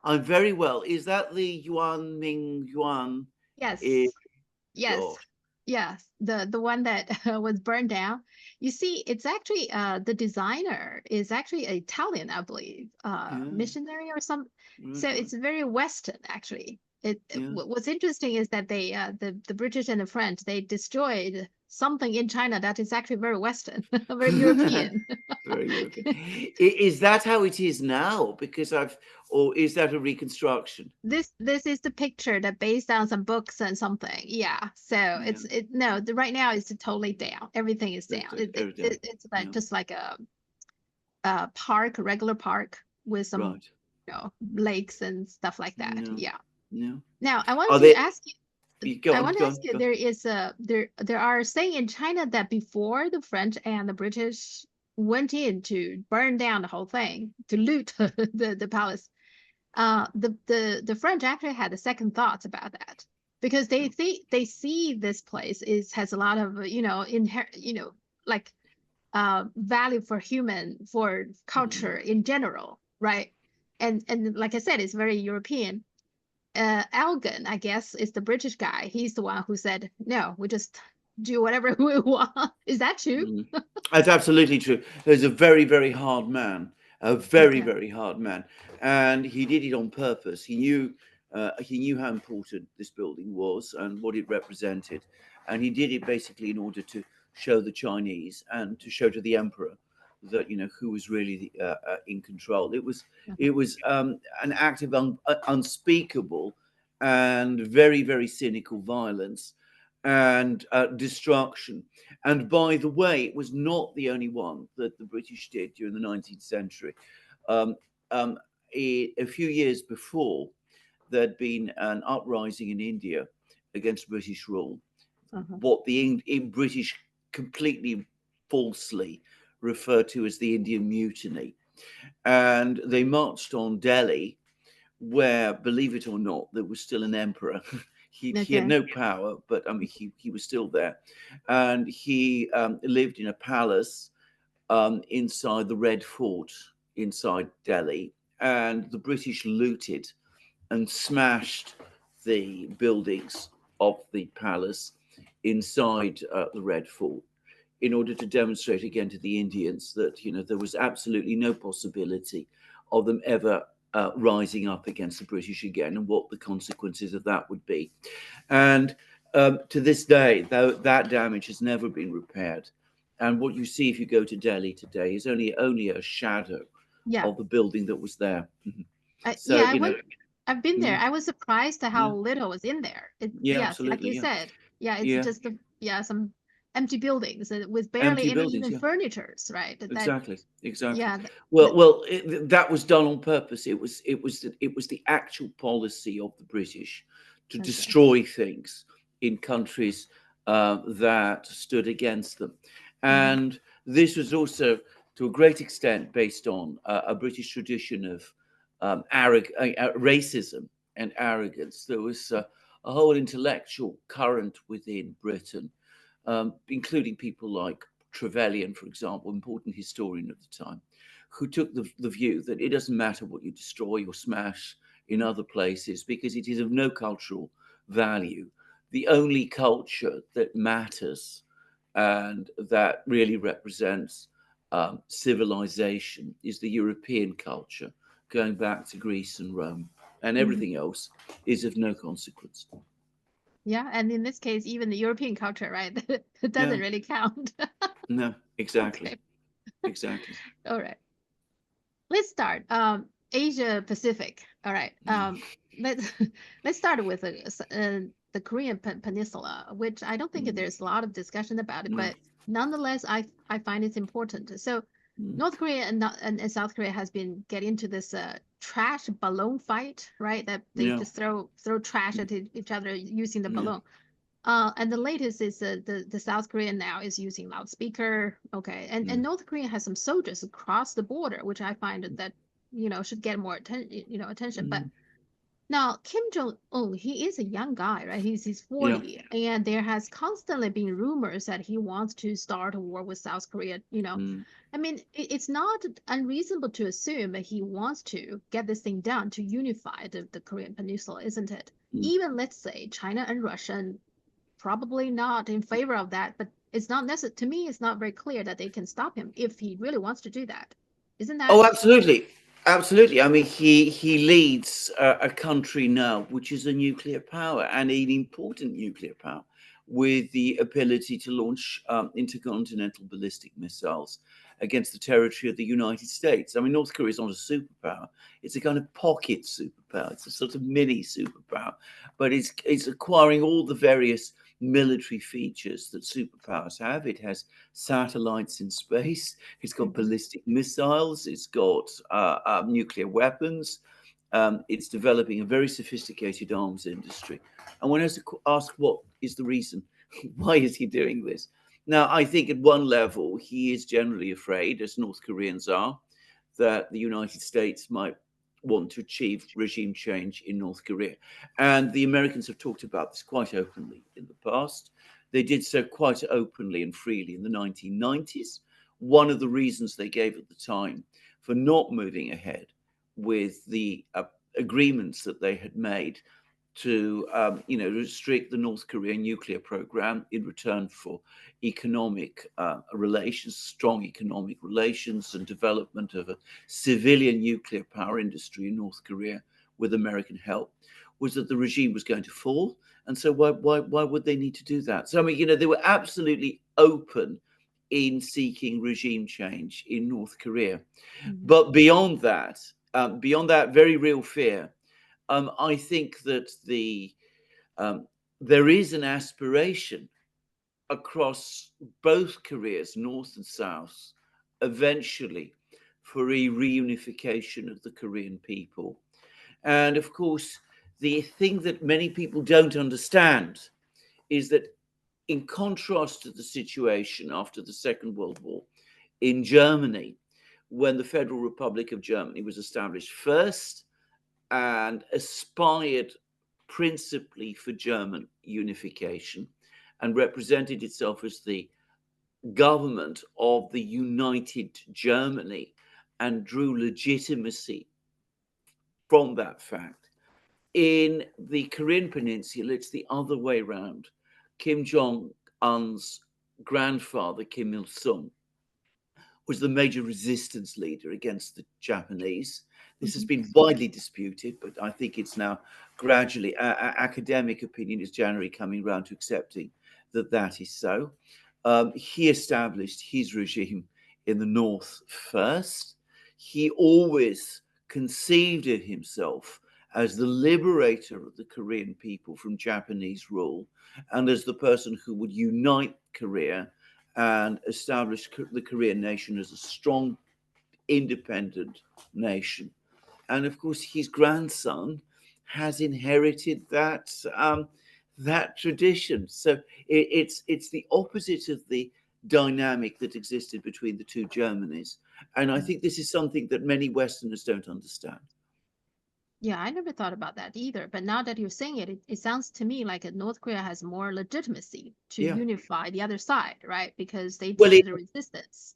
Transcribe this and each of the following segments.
I'm very well. Is that the Yuan Ming Yuan? Eh, Yes, yes, gosh. yes. The one that was burned down. You see, it's actually the designer is actually Italian, I believe, Yeah, missionary or some. So that's right. it's very Western, actually. Yeah. What's interesting is that the British and the French, they destroyed something in China that is actually very Western, very European. Very European. Is that how it is now? Because or is that a reconstruction? This is the picture that based on some books and something. Yeah. So Yeah, it's no, right now it's totally down. Everything is down. everything. It's like Yeah, just like a park, a regular park with some, right. lakes and stuff like that. Yeah, Yeah. yeah. Now I Are want to they? ask you. You go I on, want to go ask on, you. go on. There are saying in China that before the French and the British went in to burn down the whole thing to loot the palace, the French actually had a second thoughts about that because Yeah. they see this place is has a lot of like value for human for Mm. culture in general, right? And like I said, it's very European. Elgin, I guess, is the British guy. He's the one who said, "No, we just do whatever we want." Is that true? Mm. That's absolutely true. There's a very, very hard man, a very, Okay. very hard man, and he did it on purpose. He knew how important this building was and what it represented, and he did it basically in order to show the Chinese and to show to the emperor that who was really in control. Uh-huh. It was an act of unspeakable and very, very cynical violence and destruction. And by the way, it was not the only one that the British did during the 19th century. Um, um, a few years before, there'd been an uprising in India against British rule, Uh-huh. what the British completely falsely referred to as the Indian Mutiny. And they marched on Delhi, where, believe it or not, there was still an emperor. He had Okay. no power, but I mean, he was still there, and he lived in a palace inside the Red Fort inside Delhi, and the British looted and smashed the buildings of the palace inside the Red Fort in order to demonstrate again to the Indians that there was absolutely no possibility of them ever rising up against the British again, and what the consequences of that would be. And to this day, though, that damage has never been repaired. And what you see if you go to Delhi today is only a shadow Yeah. of the building that was there. Mhm. So Yeah, I've been there. yeah, I was surprised at yeah, how little was in there. yeah, Yes, like absolutely, you yeah, said, yeah, it's yeah. just some empty buildings with barely Empty any buildings, even yeah. furnitures, right? Exactly, exactly. Yeah, That was done on purpose. It was the actual policy of the British to okay. destroy things in countries that stood against them, Hmm. and this was also to a great extent based on a British tradition of racism and arrogance. There was a whole intellectual current within Britain, including people like Trevelyan, for example, important historian of the time, who took the view that it doesn't matter what you destroy or smash in other places because it is of no cultural value. The only culture that matters and that really represents civilization is the European culture, going back to Greece and Rome, and Hmm. everything else is of no consequence. Yeah, and in this case, even the European culture, right? It Yeah, doesn't really count. no, exactly, Okay. exactly. All right. Let's start. Asia Pacific. All right. Let's let's start with the Korean Peninsula, which I don't think Mm, there's a lot of discussion about it, no. but nonetheless, I find it's important. So, Mm, North Korea and South Korea has been getting into this trash balloon fight, right? That they yeah, just throw trash mm, at each other using the yeah, balloon. And the latest is the South Korean now is using loudspeaker. Okay, and mm, North Korea has some soldiers across the border, which I find that should get more attention. But mm. Now, Kim Jong-un, he is a young guy, right? He's Yeah. 40, and there has constantly been rumors that he wants to start a war with South Korea. Mm, I mean, it's not unreasonable to assume that he wants to get this thing done to unify the Korean Peninsula, isn't it? mm. Even let's say China and Russia probably not in favor of that, but it's not necessary. To me, it's not very clear that they can stop him if he really wants to do that. Isn't Oh, that? absolutely, absolutely. I mean, he leads a country now which is a nuclear power and an important nuclear power, with the ability to launch intercontinental ballistic missiles against the territory of the United States. I mean, North Korea is not a superpower; it's a kind of pocket superpower. It's a sort of mini superpower, but it's acquiring all the various military features that superpowers have. It has satellites in space. It's got Mhm. ballistic missiles. It's got nuclear weapons. It's developing a very sophisticated arms industry. And one has to ask, what is the reason? Why is he doing this? Now, I think at one level, he is generally afraid, as North Koreans are, that the United States might want to achieve regime change in North Korea. And the Americans have talked about this quite openly in the past. They did so quite openly and freely in the 1990s. One of the reasons they gave at the time for not moving ahead with the agreements that they had made to restrict the North Korean nuclear program in return for economic relations, strong economic relations, and development of a civilian nuclear power industry in North Korea with American help, was that the regime was going to fall. And so why would they need to do that? So I mean, they were absolutely open in seeking regime change in North Korea. Mhm. But beyond that very real fear, I think that um, there is an aspiration across both Koreas, North and South, eventually for a reunification of the Korean people. And of course, the thing that many people don't understand is that, in contrast to the situation after the Second World War in Germany, when the Federal Republic of Germany was established first and aspired principally for German unification and represented itself as the government of the united Germany and drew legitimacy from that fact. In the Korean Peninsula, it's the other way around. Kim Jong un's grandfather, Kim Il sung, was the major resistance leader against the Japanese. This has Mhm. been widely disputed, but I think it's now gradually, academic opinion is generally coming around to accepting that that is so. He established his regime in the north first. He always conceived of himself as the liberator of the Korean people from Japanese rule and as the person who would unite Korea and establish the Korean nation as a strong, independent nation. And of course, his grandson has inherited that tradition. So it's the opposite of the dynamic that existed between the two Germanys. And I think this is something that many Westerners don't understand. Yeah, I never thought about that either. But now that you're saying it, it sounds to me like North Korea has more legitimacy to Yeah. unify the other side, right? Because they Well, did the resistance.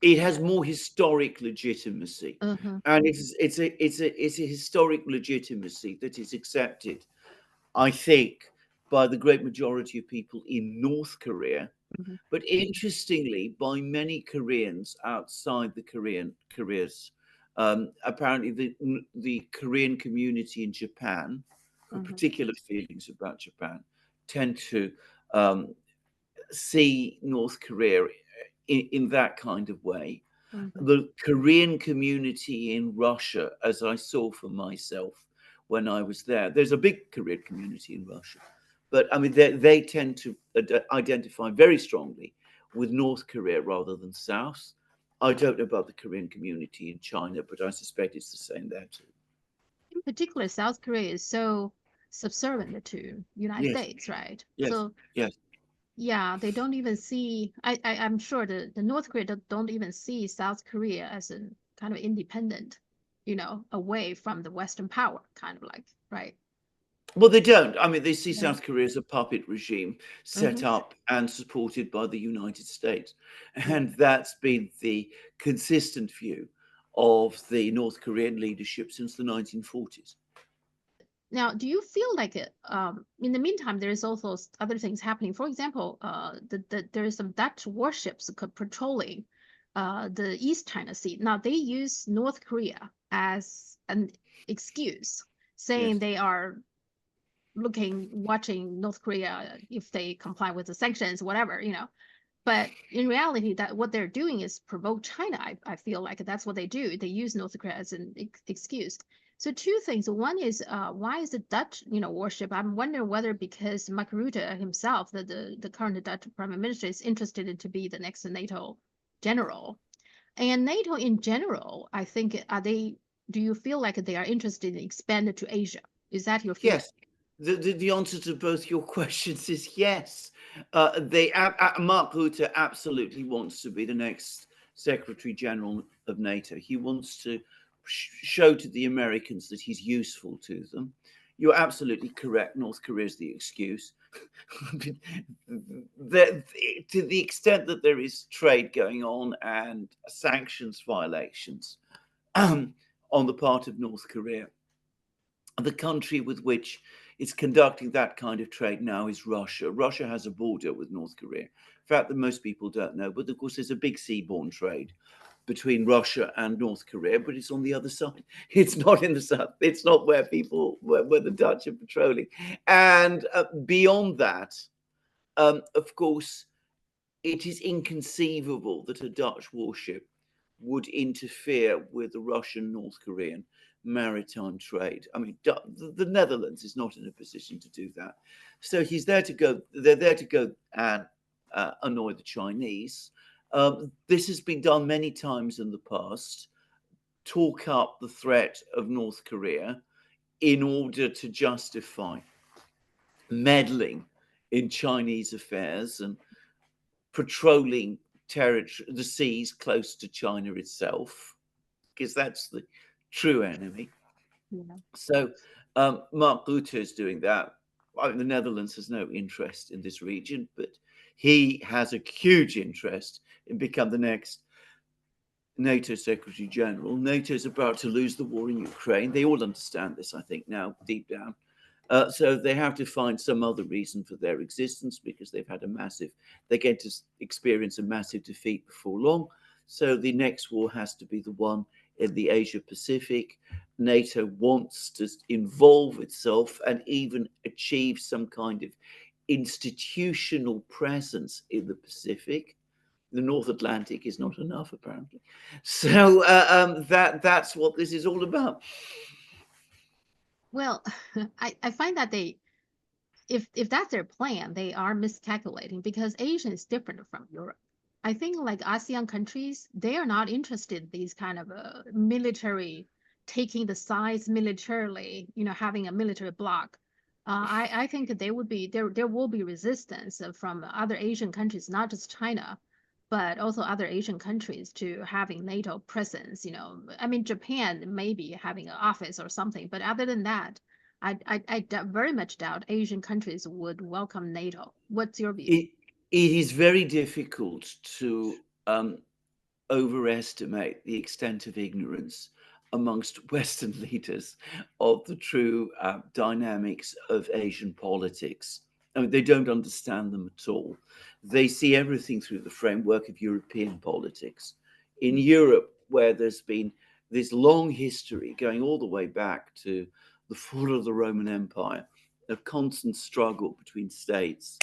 it has Yeah. more historic legitimacy, Uh-huh. and it's a historic legitimacy that is accepted, I think, by the great majority of people in North Korea, Mhm. but interestingly, by many Koreans outside the Koreas. Apparently, the Korean community in Japan, who have Uh-huh. particular feelings about Japan, tend to um, see North Korea in that kind of way. Uh-huh. The Korean community in Russia, as I saw for myself when I was there, there's a big Korean community in Russia, but I mean, they tend to identify very strongly with North Korea rather than South. I don't know about the Korean community in China, but I suspect it's the same there too. In particular, South Korea is so subservient to United Yes, States, right? yes, So yes. yeah, they don't even see. I'm sure the North Korea don't even see South Korea as a kind of independent. away from the Western power, kind of like, right? Well, they don't. I mean, they see Yeah. South Korea as a puppet regime set Hmm. up and supported by the United States. Yeah. And that's been the consistent view of the North Korean leadership since the 1940s. Now, do you feel like in the meantime, there's also other things happening? For example, there is some Dutch warships patrolling the East China Sea. Now, they use North Korea as an excuse, saying Yes. they are watching North Korea if they comply with the sanctions, whatever. But in reality, that what they're doing is provoke China. I feel like that's what they do. They use North Korea as an excuse. So two things. One is why is the Dutch, warship? I'm wondering whether because Mark Rutte himself, the current Dutch Prime Minister, is interested in to be the next NATO general. And NATO in general, I think, do you feel like they are interested in expanding to Asia? Is that your feeling? Yes. The answer to both your questions is yes. Mark Rutte absolutely wants to be the next Secretary General of NATO. He wants to show to the Americans that he's useful to them. You're absolutely correct. North Korea is the excuse. To the extent that there is trade going on and sanctions violations on the part of North Korea, the country with which it's conducting that kind of trade now is Russia. Russia has a border with North Korea. In fact, that most people don't know, but of course, there's a big seaborne trade between Russia and North Korea, but it's on the other side. It's not in the south. It's not where where the Dutch are patrolling. And beyond that, of course, it is inconceivable that a Dutch warship would interfere with the Russian North Korean maritime trade. I mean, the Netherlands is not in a position to do that. So he's there to go. They're there to go and annoy the Chinese. This has been done many times in the past. Talk up the threat of North Korea in order to justify meddling in Chinese affairs and patrolling territory, the seas close to China itself, because that's the true enemy. Yeah. So Mark Rutte is doing that. I mean, the Netherlands has no interest in this region, but he has a huge interest in become the next NATO Secretary General. NATO is about to lose the war in Ukraine. They all understand this, I think, now deep down. So they have to find some other reason for their existence because they're going to experience a massive defeat before long. So the next war has to be the one in the Asia Pacific. NATO wants to involve itself and even achieve some kind of institutional presence in the Pacific. The North Atlantic is not enough, apparently. So that's what this is all about. Well, I find that if that's their plan, they are miscalculating because Asia is different from Europe. I think like ASEAN countries, they are not interested in these kind of military, taking the sides militarily, having a military bloc. I think that there will be resistance from other Asian countries, not just China, but also other Asian countries to having NATO presence. I mean, Japan maybe having an office or something, but other than that, I very much doubt Asian countries would welcome NATO. What's your view? It is very difficult to overestimate the extent of ignorance amongst Western leaders of the true dynamics of Asian politics. I mean, they don't understand them at all. They see everything through the framework of European politics. In Europe, where there's been this long history going all the way back to the fall of the Roman Empire, a constant struggle between states,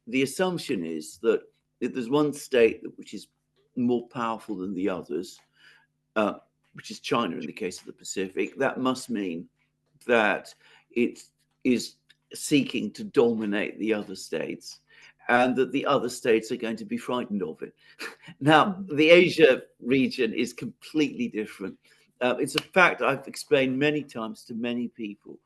the assumption is that if there's one state which is more powerful than the others, uh, which is China in the case of the Pacific, that must mean that it is seeking to dominate the other states and that the other states are going to be frightened of it. Now, Mhm. the Asia region is completely different. It's a fact I've explained many times to many people,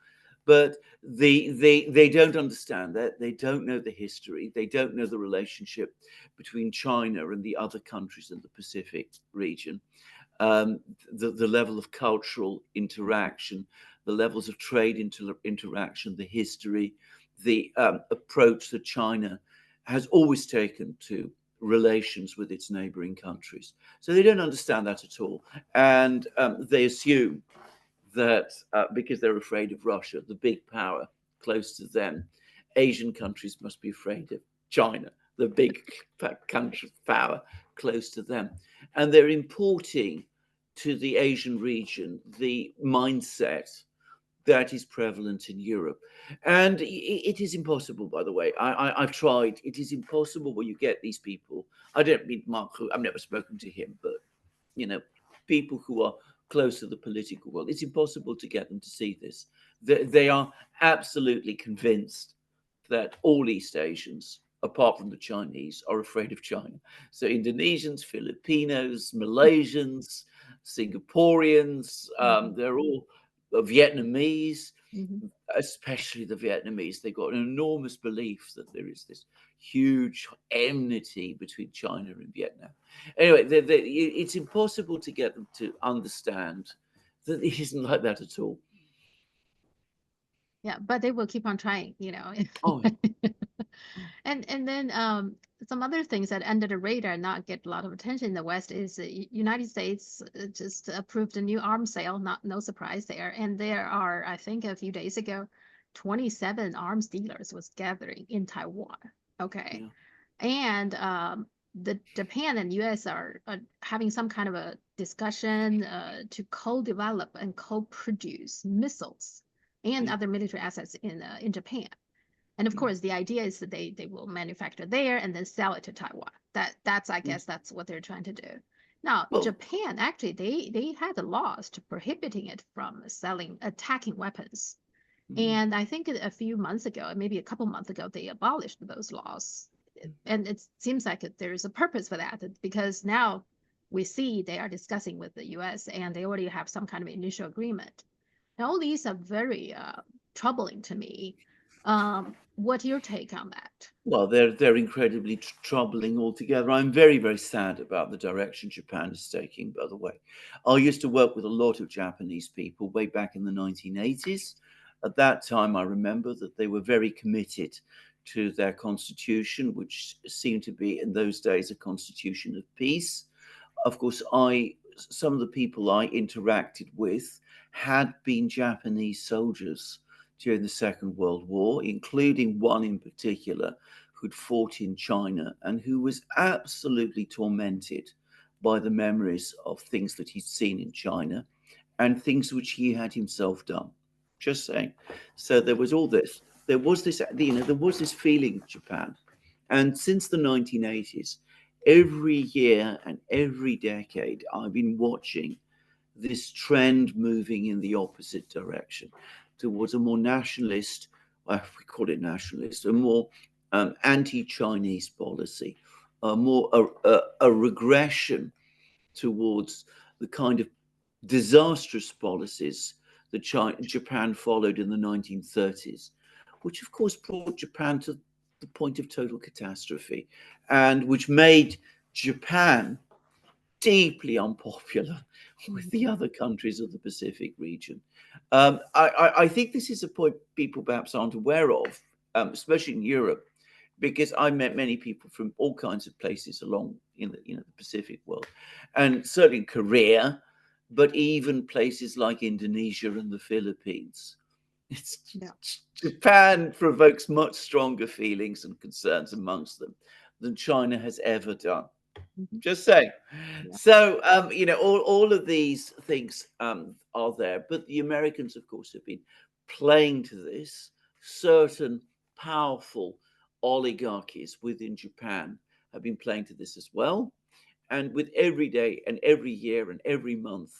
but they don't understand that. They don't know the history. They don't know the relationship between China and the other countries in the Pacific region. um, the level of cultural interaction, the levels of trade interaction, the history, the approach that China has always taken to relations with its neighboring countries. So they don't understand that at all. And they assume that because they're afraid of Russia, the big power close to them, Asian countries must be afraid of China, the big country power close to them. And they're importing to the Asian region the mindset that is prevalent in Europe. And it is impossible, by the way. I've tried. It is impossible where you get these people. I don't mean Mark, I've never spoken to him, but, you know, people who are close to the political world, it's impossible to get them to see this. They are absolutely convinced that all East Asians, apart from the Chinese, are afraid of China. So Indonesians, Filipinos, Malaysians, Singaporeans, they're all Vietnamese, especially the Vietnamese. They've got an enormous belief that there is this huge enmity between China and Vietnam. Anyway, it's impossible to get them to understand that it isn't like that at all. Yeah, but they will keep on trying, Oh, And then some other things that under the radar not get a lot of attention in the West is the United States just approved a new arms sale. No surprise there. And there are, I think, a few days ago, 27 arms dealers was gathering in Taiwan. Okay, yeah. and the Japan and U.S. are having some kind of a discussion to co-develop and co-produce missiles and Yeah. other military assets in Japan. And of course, the idea is that they will manufacture there and then sell it to Taiwan. That's I Yeah. guess that's what they're trying to do. Now, Well, Japan actually they had laws to prohibiting it from selling attacking weapons. And I think a few months ago, maybe a couple months ago, they abolished those laws. And it seems like there's a purpose for that because now we see they are discussing with the US and they already have some kind of initial agreement. Now, all these are very troubling to me. What's your take on that? well, they're incredibly troubling altogether. I'm very, very sad about the direction Japan is taking, by the way. I used to work with a lot of Japanese people way back in the 1980s. At that time, I remember that they were very committed to their constitution, which seemed to be in those days a constitution of peace. Of course, some of the people I interacted with had been Japanese soldiers during the Second World War, including one in particular who'd fought in China and who was absolutely tormented by the memories of things that he'd seen in China and things which he had himself done. Just saying. So there was all this. There was this feeling in Japan. And since the 1980s, every year and every decade, I've been watching this trend moving in the opposite direction towards a more nationalist, well, we call it nationalist, a more anti-Chinese policy, a regression towards the kind of disastrous policies that Japan followed in the 1930s, which of course brought Japan to the point of total catastrophe and which made Japan deeply unpopular with the other countries of the Pacific region. I think this is a point people perhaps aren't aware of, especially in Europe, because I met many people from all kinds of places along in the Pacific world, and certainly in Korea, but even places like Indonesia and the Philippines. It's Yeah. Japan provokes much stronger feelings and concerns amongst them than China has ever done. Just saying. Yeah. So, all of these things are there, but the Americans, of course, have been playing to this. Certain powerful oligarchies within Japan have been playing to this as well. And with every day and every year and every month,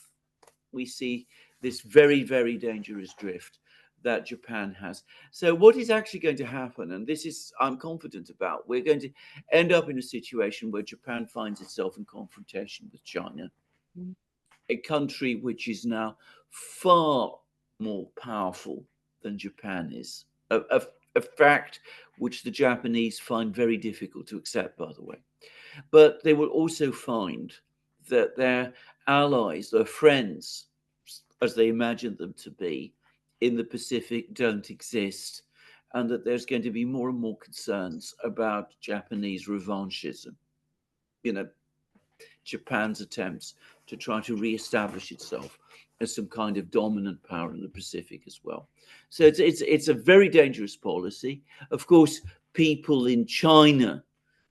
we see this very, very dangerous drift that Japan has. So, what is actually going to happen, and this is I'm confident about, we're going to end up in a situation where Japan finds itself in confrontation with China, a country which is now far more powerful than Japan is. A fact which the Japanese find very difficult to accept, by the way. But they will also find that their allies, their friends, as they imagine them to be, in the Pacific don't exist, and that there's going to be more and more concerns about Japanese revanchism. You know, Japan's attempts to try to re-establish itself as some kind of dominant power in the Pacific as well. So it's a very dangerous policy. Of course, people in China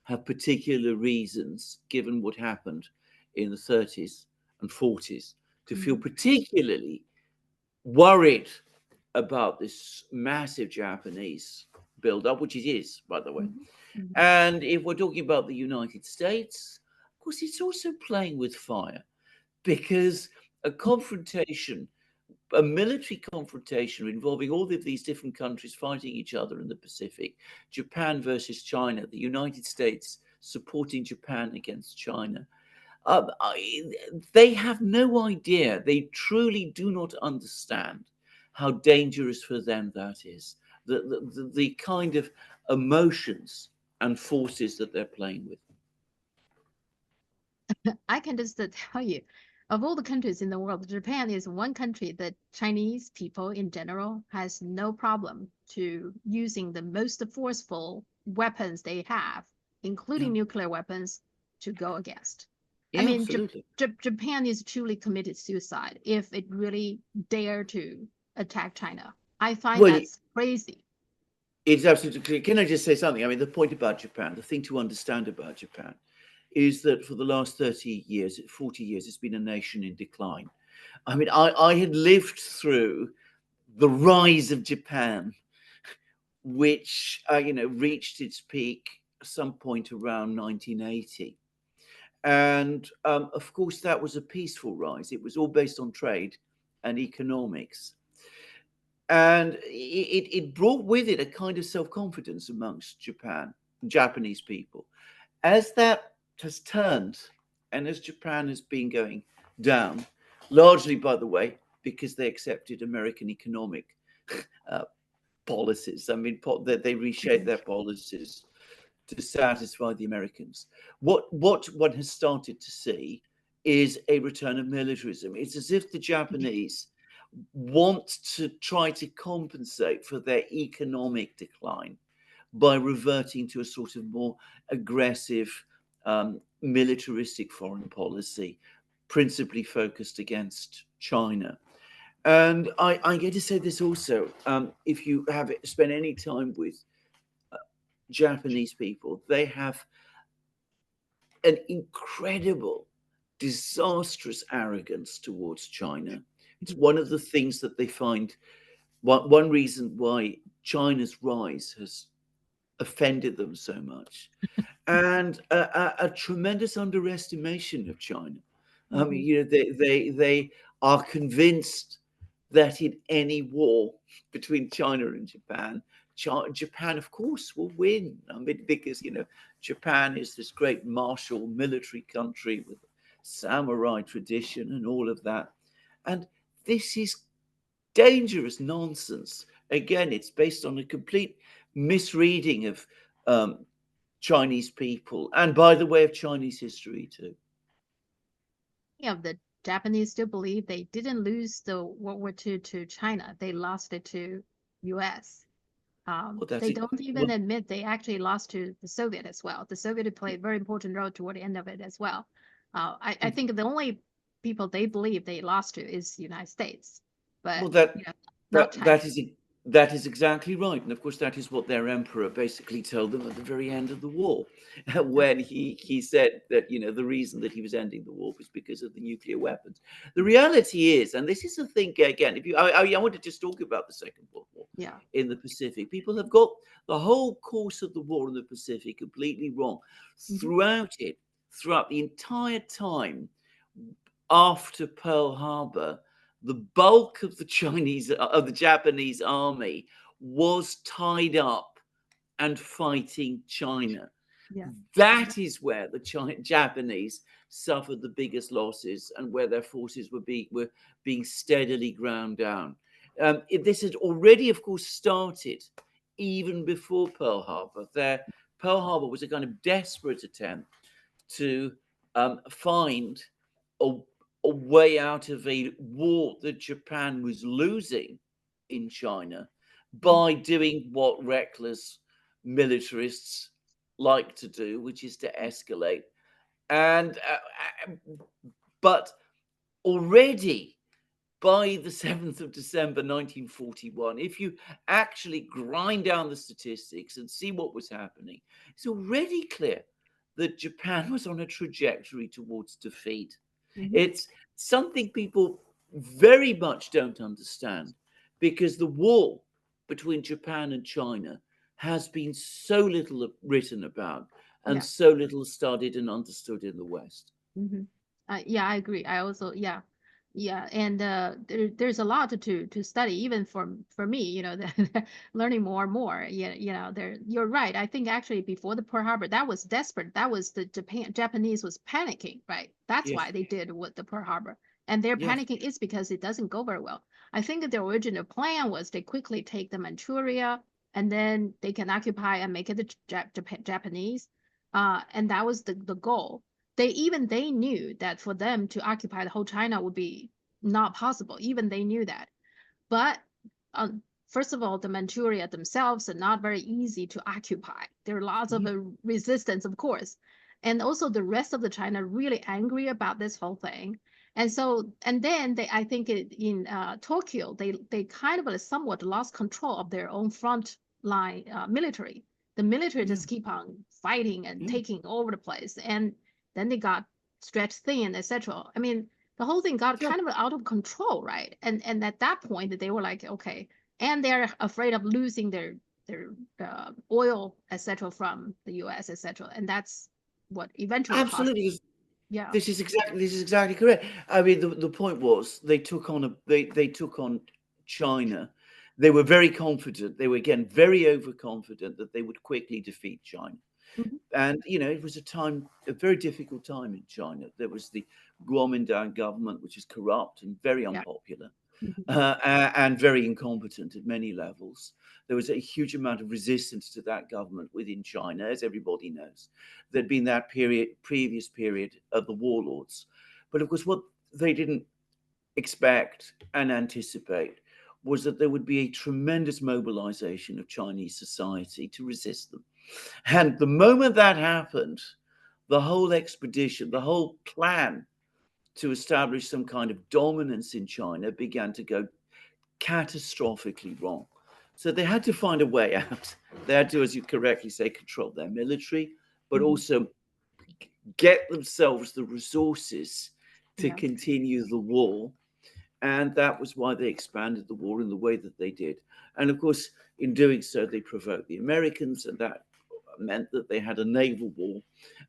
have particular reasons, given what happened in the 30s and 40s, to feel particularly worried about this massive Japanese build-up, which it is, by the way. And if we're talking about the United States, of course, it's also playing with fire, because a confrontation, a military confrontation involving all of these different countries fighting each other in the Pacific, Japan versus China, the United States supporting Japan against China, they have no idea. They truly do not understand how dangerous for them that is. The kind of emotions and forces that they're playing with. I can just tell you, of all the countries in the world, Japan is one country that Chinese people in general has no problem to using the most forceful weapons they have, including Yeah, nuclear weapons, to go against. I yeah, mean, absolutely. Japan is truly committed suicide if it really dare to attack China. I find Well, that's crazy. it's absolutely clear. Can I just say something? I mean, the point about Japan, the thing to understand about Japan is that for the last 30 years, 40 years, it's been a nation in decline. I mean, I had lived through the rise of Japan, which, reached its peak some point around 1980. And of course, that was a peaceful rise. It was all based on trade and economics. And it brought with it a kind of self-confidence amongst Japanese people. As that has turned, and as Japan has been going down, largely, by the way, because they accepted American economic uh, policies. I mean, they reshaped their policies to satisfy the Americans. What one has started to see is a return of militarism. It's as if the Japanese want to try to compensate for their economic decline by reverting to a sort of more aggressive, militaristic foreign policy, principally focused against China. And I'm going to say this also: if you have spent any time with Japanese people, they have an incredible, disastrous arrogance towards China. It's one of the things that they find. One reason why China's rise has offended them so much, and a tremendous underestimation of China. I mean, they are convinced that in any war between China and Japan, of course, will win. I mean, because Japan is this great martial military country with samurai tradition and all of that, and this is dangerous nonsense. Again, it's based on a complete misreading of Chinese people, and by the way, of Chinese history too. Of the Japanese still believe they didn't lose the World War II to China. They lost it to US. Well, that's They it. don't even Well, admit they actually lost to the Soviet as well. The Soviet played a very important role toward the end of it as well. I think the only people they believe they lost to is the United States, but well, that not that China. that is that is exactly right, and of course, that is what their emperor basically told them at the very end of the war, when he said that the reason that he was ending the war was because of the nuclear weapons. The reality is, and this is the thing again, if you, I want to just talk about the Second World War Yeah. in the Pacific. People have got the whole course of the war in the Pacific completely wrong Mhm. throughout the entire time after Pearl Harbor. The bulk of the Japanese army was tied up and fighting China. Yeah. That is where the Japanese suffered the biggest losses, and where their forces were being steadily ground down. This had already, of course, started even before Pearl Harbor. Pearl Harbor was a kind of desperate attempt to find a, a way out of a war that Japan was losing in China Mhm. by doing what reckless militarists like to do, which is to escalate. And but already by the 7th of December 1941, if you actually grind down the statistics and see what was happening, it's already clear that Japan was on a trajectory towards defeat. Mhm. It's something people very much don't understand because the war between Japan and China has been so little written about and Yeah. so little studied and understood in the West. Mhm. Yeah, I agree. I also, yeah, yeah, and there's a lot to study, even for me, learning more and more. Yeah, there you're right. I think actually before the Pearl Harbor, that was desperate. That was the Japanese was panicking, right? That's Yes, why they did what the Pearl Harbor, and their yes, panicking is because it doesn't go very well. I think the original plan was they quickly take the Manchuria, and then they can occupy and make it the Japanese, and that was the goal. They knew that for them to occupy the whole China would be not possible. Even they knew that. But um, first of all, the Manchuria themselves are not very easy to occupy. There are lots of mhm, resistance, of course, and also the rest of the China really angry about this whole thing. And so, and then I think in Tokyo, they kind of somewhat lost control of their own front line military. The military yeah, just keep on fighting and yeah. taking over the place, and then they got stretched thin, etc. I mean, the whole thing got Yeah, kind of out of control, right? And at that point, they were like, okay, and they're afraid of losing their oil, etc., from the U.S., etc., and that's what eventually caused. absolutely. Yeah. This is exactly correct. I mean, the point was they took on China. They were very confident. They were again very overconfident that they would quickly defeat China. Mhm. And it was a very difficult time in China. There was the Kuomintang government, which is corrupt and very Yeah. unpopular. Mhm. And very incompetent at many levels. There was a huge amount of resistance to that government within China, as everybody knows. There'd been that previous period of the warlords. But of course, what they didn't expect and anticipate was that there would be a tremendous mobilization of Chinese society to resist them. And the moment that happened, the whole expedition, the whole plan to establish some kind of dominance in China began to go catastrophically wrong. So they had to find a way out. They had to, as you correctly say, control their military, but Mhm. also get themselves the resources to Yeah. continue the war. And that was why they expanded the war in the way that they did. And of course, in doing so, they provoked the Americans, and that meant that they had a naval war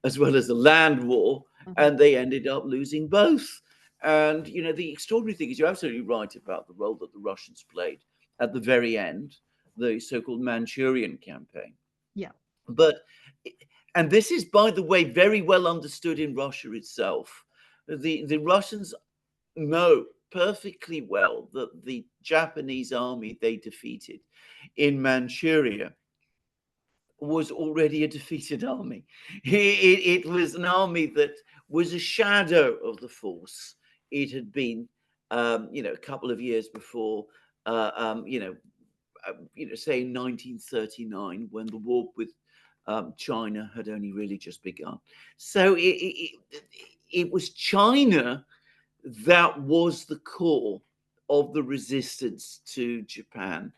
as well as a land war, Mhm. and they ended up losing both. And the extraordinary thing is, you're absolutely right about the role that the Russians played at the very end, the so-called Manchurian campaign. Yeah. But and this is, by the way, very well understood in Russia itself. The Russians know perfectly well that the Japanese army they defeated in Manchuria was already a defeated army. It was an army that was a shadow of the force it had been, a couple of years before, uh, um, you know, say in 1939, when the war with China had only really just begun. So it was China that was the core of the resistance to Japan.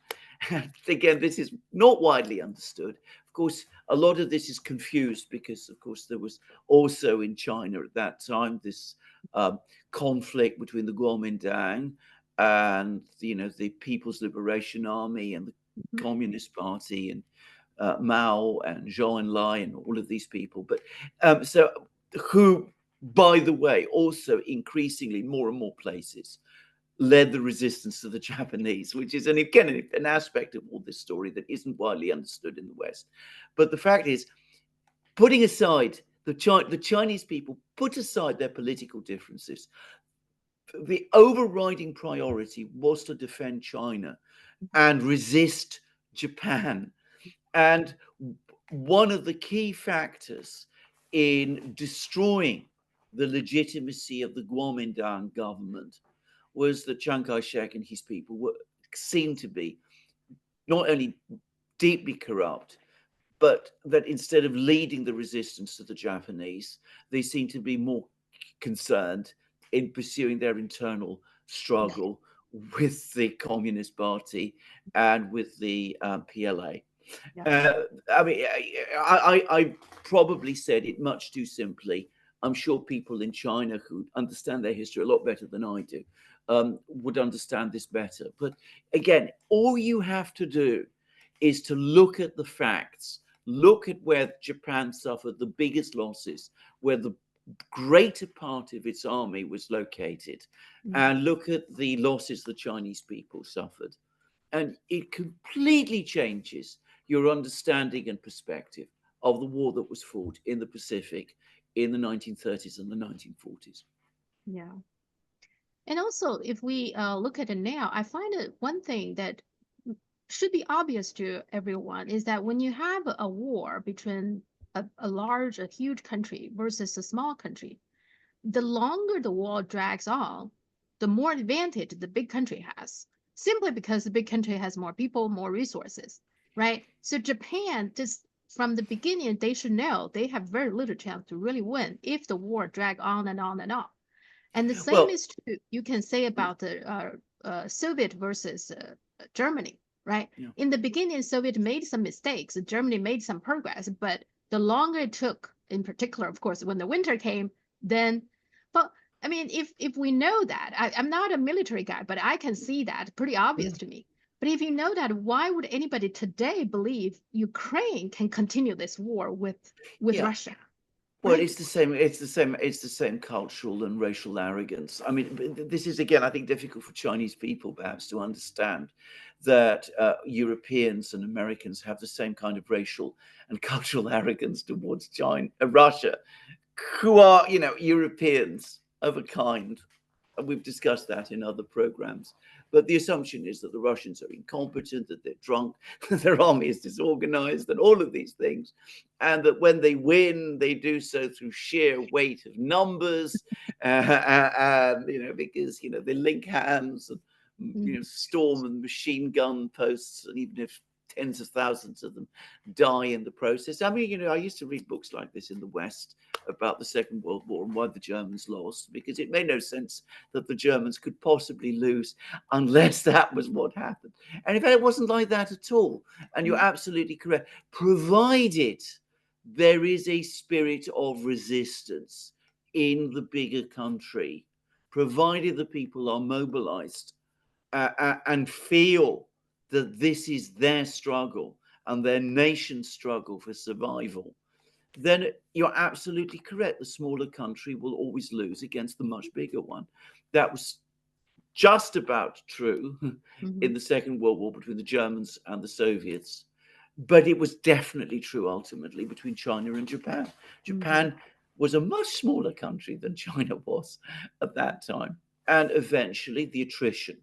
And again, this is not widely understood. Of course, a lot of this is confused because, of course, there was also in China at that time this um, conflict between the Kuomintang and the People's Liberation Army and the Mhm. Communist Party and Mao and Zhou Enlai and all of these people. But so who, by the way, also increasingly more and more places led the resistance to the Japanese, which is again an aspect of all this story that isn't widely understood in the West. But the fact is, putting aside the Chinese people put aside their political differences, the overriding priority was to defend China and resist Japan. And one of the key factors in destroying the legitimacy of the Kuomintang government was that Chiang Kai-shek and his people seemed to be not only deeply corrupt, but that instead of leading the resistance to the Japanese, they seemed to be more concerned in pursuing their internal struggle with the Communist Party and with the PLA. I mean, I probably said it much too simply. I'm sure people in China who understand their history a lot better than I do would understand this better. But again, all you have to do is to look at the facts, look at where Japan suffered the biggest losses, where the greater part of its army was located, and look at the losses the Chinese people suffered. And it completely changes your understanding and perspective of the war that was fought in the Pacific in the 1930s and the 1940s. Yeah. And also, if we look at it now, I find that one thing that should be obvious to everyone is that when you have a war between a huge country versus a small country, the longer the war drags on, the more advantage the big country has, simply because the big country has more people, more resources, right? So Japan, just from the beginning, they should know they have very little chance to really win if the war drag on and on and on. And the same is true, you can say about the Soviet versus Germany, right? Yeah. In the beginning, Soviet made some mistakes, Germany made some progress, but the longer it took, in particular, of course, when the winter came, then, but I mean, if we know that, I'm not a military guy, but I can see that pretty obvious to me. But if you know that, why would anybody today believe Ukraine can continue this war with Russia? Well, Right? it's the same cultural and racial arrogance. I mean, this is again, I think, difficult for Chinese people perhaps to understand that Europeans and Americans have the same kind of racial and cultural arrogance towards China, Russia, who are, Europeans of a kind. And we've discussed that in other programs. But the assumption is that the Russians are incompetent, that they're drunk, that their army is disorganized, and all of these things. And that when they win, they do so through sheer weight of numbers, and, because, they link hands and, storm and machine gun posts, and even if tens of thousands of them die in the process. I mean, I used to read books like this in the West about the Second World War and why the Germans lost, because it made no sense that the Germans could possibly lose unless that was what happened. And in fact, it wasn't like that at all. And you're absolutely correct. Provided there is a spirit of resistance in the bigger country, provided the people are mobilized and feel that this is their struggle and their nation's struggle for survival, then you're absolutely correct. The smaller country will always lose against the much bigger one. That was just about true in the Second World War between the Germans and the Soviets, but it was definitely true ultimately between China and Japan. Japan was a much smaller country than China was at that time. And eventually the attrition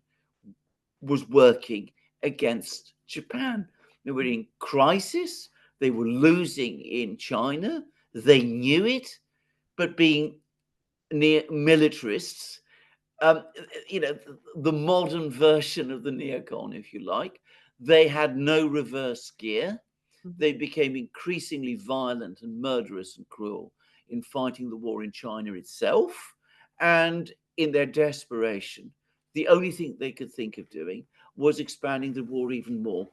was working against Japan. They were in crisis. They were losing in China. They knew it, but being near militarists, the modern version of the neocon, if you like, they had no reverse gear. They became increasingly violent and murderous and cruel in fighting the war in China itself. And in their desperation, the only thing they could think of doing was expanding the war even more,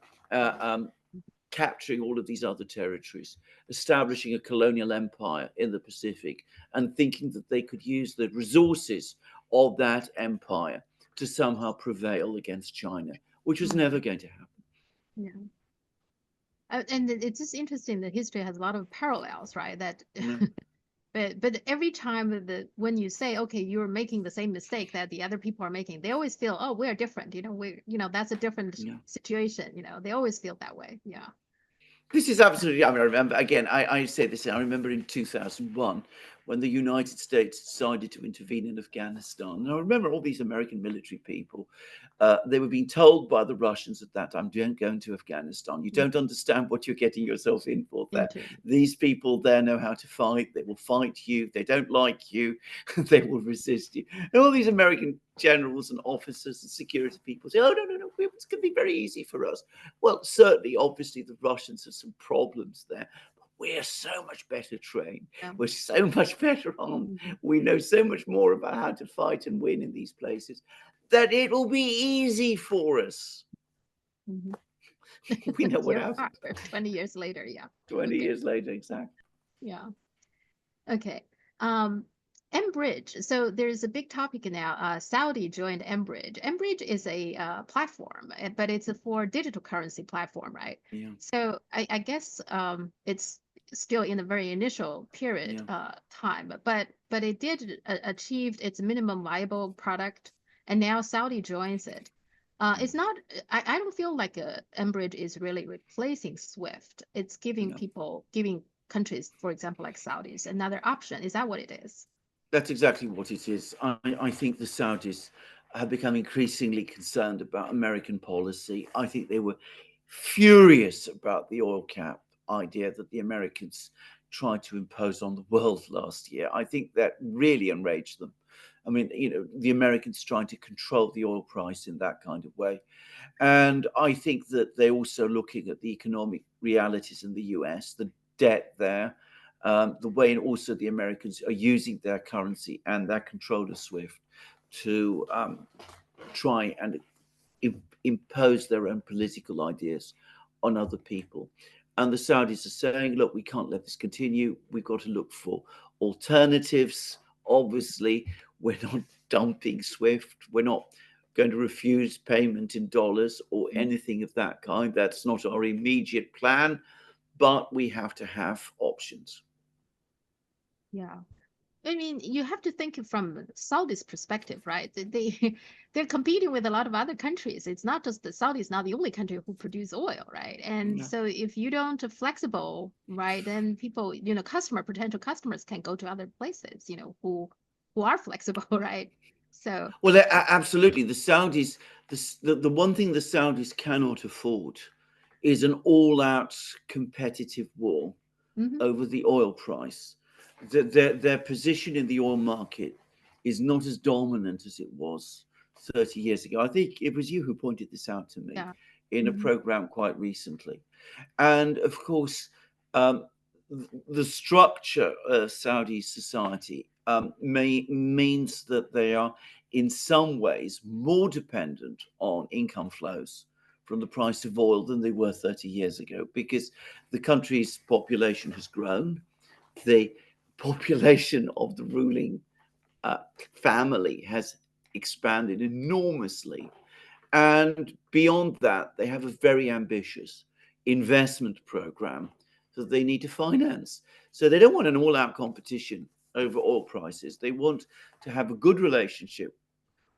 capturing all of these other territories, establishing a colonial empire in the Pacific, and thinking that they could use the resources of that empire to somehow prevail against China, which was never going to happen. Yeah. And it's just interesting that history has a lot of parallels, right? That But every time when you say, okay, you're making the same mistake that the other people are making, they always feel, oh, we're different. That's a different situation. They always feel that way. Yeah. This is absolutely, I remember, again, I say this, I remember in 2001, when the United States decided to intervene in Afghanistan. Now, remember, all these American military people, they were being told by the Russians at that time, don't go into Afghanistan. You don't understand what you're getting yourself in for there. These people there know how to fight. They will fight you. They don't like you. They will resist you. And all these American generals and officers and security people say, oh, no, it's going to be very easy for us. Well, certainly, obviously, the Russians have some problems there. We're so much better trained. Yeah. We're so much better armed. We know so much more about how to fight and win in these places that it will be easy for us. We know what happened. 20 years later, yeah. 20 years later, exactly. Yeah. Okay. mBridge. So there's a big topic now. Saudi joined mBridge. mBridge is a platform, but it's for digital currency platform, right? Yeah. So I guess it's still in a very initial period time, but it did achieve its minimum viable product, and now Saudi joins it. It's not. I don't feel like mBridge is really replacing SWIFT. It's giving giving countries, for example, like Saudis, another option. Is that what it is? That's exactly what it is. I think the Saudis have become increasingly concerned about American policy. I think they were furious about the oil cap idea that the Americans tried to impose on the world last year. I think that really enraged them. I mean, the Americans trying to control the oil price in that kind of way. And I think that they're also looking at the economic realities in the US, the debt there, the way also the Americans are using their currency and their control of SWIFT to try and impose their own political ideas on other people. And the Saudis are saying, look, we can't let this continue. We've got to look for alternatives. Obviously, we're not dumping SWIFT. We're not going to refuse payment in dollars or anything of that kind. That's not our immediate plan, but we have to have options. Yeah. I mean, you have to think from Saudi's perspective, right? They're competing with a lot of other countries. It's not just the Saudi is not the only country who produce oil, right? And so if you don't flexible, right, then people, potential customers can go to other places, who are flexible, right? So well, absolutely. The Saudis, the one thing the Saudis cannot afford is an all-out competitive war over the oil price. Their position in the oil market is not as dominant as it was 30 years ago. I think it was you who pointed this out to me in a program quite recently. And of course, the structure of Saudi society means that they are in some ways more dependent on income flows from the price of oil than they were 30 years ago, because the country's population has grown. The population of the ruling family has expanded enormously. And beyond that, they have a very ambitious investment program that they need to finance. So they don't want an all-out competition over oil prices. They want to have a good relationship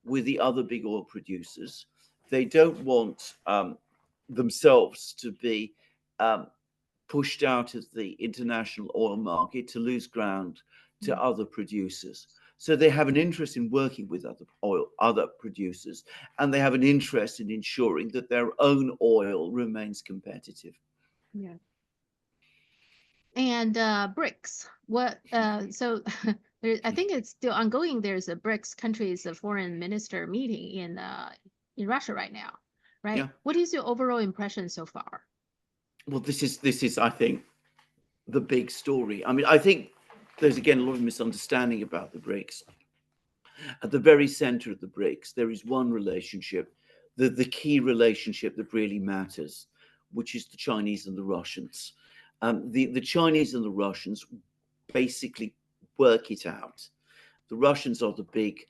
with the other big oil producers. They don't want themselves to be pushed out of the international oil market to lose ground to other producers. So they have an interest in working with other producers, and they have an interest in ensuring that their own oil remains competitive. Yeah. And BRICS. So I think it's still ongoing. There's a BRICS countries foreign minister meeting in Russia right now, right? Yeah. What is your overall impression so far? Well, this is I think the big story. I mean, I think there's again a lot of misunderstanding about the BRICS. At the very center of the BRICS, there is one relationship, the key relationship that really matters, which is the Chinese and the Russians. The Chinese and the Russians basically work it out. The Russians are the big,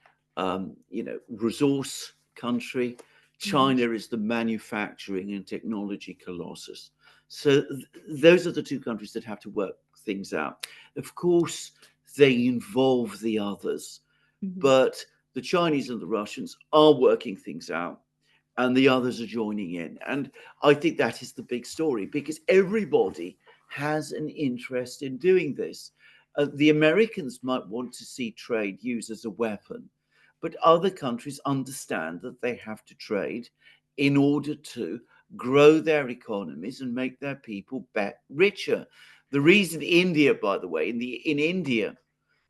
resource country. China is the manufacturing and technology colossus. So those are the two countries that have to work things out. Of course, they involve the others, but the Chinese and the Russians are working things out, and the others are joining in. And I think that is the big story, because everybody has an interest in doing this. The Americans might want to see trade used as a weapon, but other countries understand that they have to trade in order to grow their economies and make their people richer. The reason India, by the way, in India,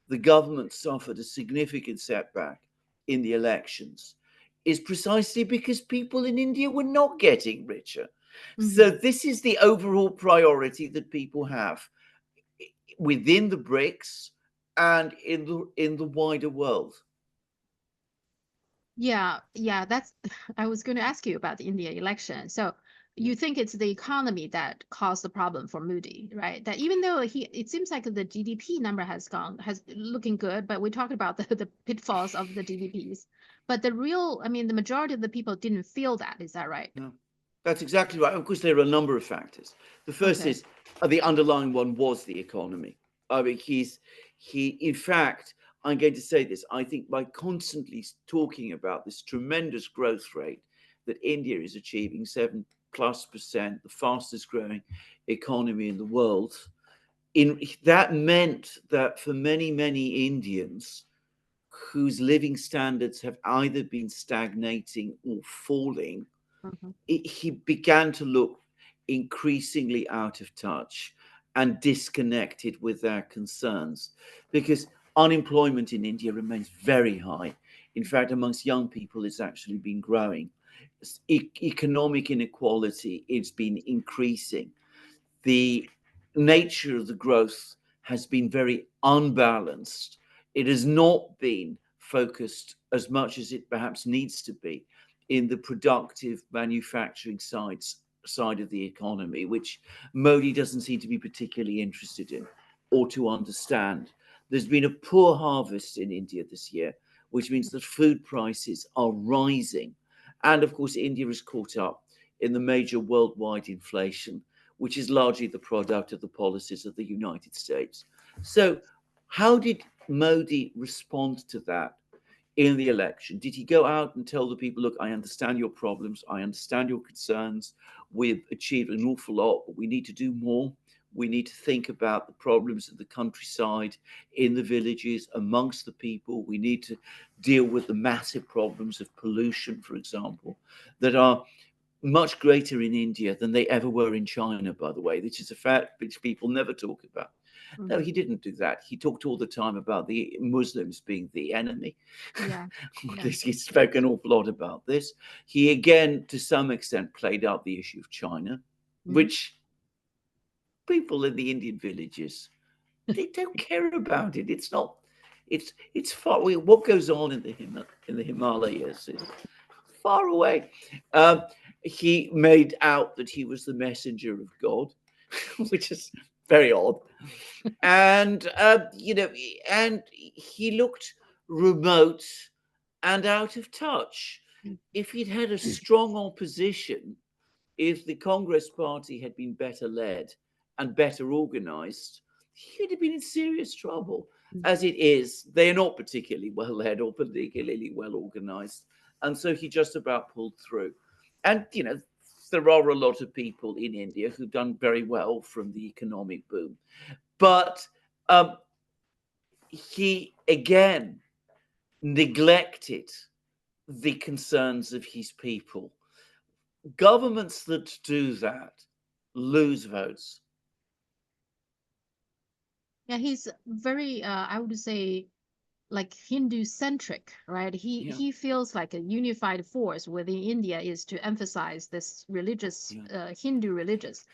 the government suffered a significant setback in the elections is precisely because people in India were not getting richer. So this is the overall priority that people have within the BRICS and in the wider world. Yeah, yeah, that's I was going to ask you about the India election. So you think it's the economy that caused the problem for Moody, right? That even though it seems like the GDP number has looking good, but we talked about the pitfalls of the GDPs. But I mean, the majority of the people didn't feel that. Is that right? No, that's exactly right. Of course, there are a number of factors. The first Okay. is the underlying one was the economy. I mean, in fact, I'm going to say this. I think by constantly talking about this tremendous growth rate that India is achieving, 7+%, the fastest growing economy in the world, that meant that for many Indians whose living standards have either been stagnating or falling, he began to look increasingly out of touch and disconnected with their concerns, because unemployment in India remains very high. In fact, amongst young people, it's actually been growing. Economic inequality has been increasing. The nature of the growth has been very unbalanced. It has not been focused as much as it perhaps needs to be in the productive manufacturing side of the economy, which Modi doesn't seem to be particularly interested in or to understand. There's been a poor harvest in India this year, which means that food prices are rising. And of course, India is caught up in the major worldwide inflation, which is largely the product of the policies of the United States. So, how did Modi respond to that in the election? Did he go out and tell the people, look, I understand your problems, I understand your concerns, we've achieved an awful lot, but we need to do more? We need to think about the problems in the countryside, in the villages, amongst the people. We need to deal with the massive problems of pollution, for example, that are much greater in India than they ever were in China, by the way, which is a fact which people never talk about. No, he didn't do that. He talked all the time about the Muslims being the enemy. Yeah. He spoke an awful lot about this. He again, to some extent, played out the issue of China, which people in the Indian villages, they don't care about it. It's not. It's far away. What goes on in the Himalayas is far away. He made out that he was the messenger of God, which is very odd. And and he looked remote and out of touch. If he'd had a strong opposition, if the Congress party had been better led and better organized, he'd have been in serious trouble. As it is, they're not particularly well led or particularly well organized. And so he just about pulled through. And, there are a lot of people in India who've done very well from the economic boom. But he again neglected the concerns of his people. Governments that do that lose votes. Yeah, he's very, I would say, like Hindu centric, right? He feels like a unified force within India is to emphasize this religious, Hindu religious.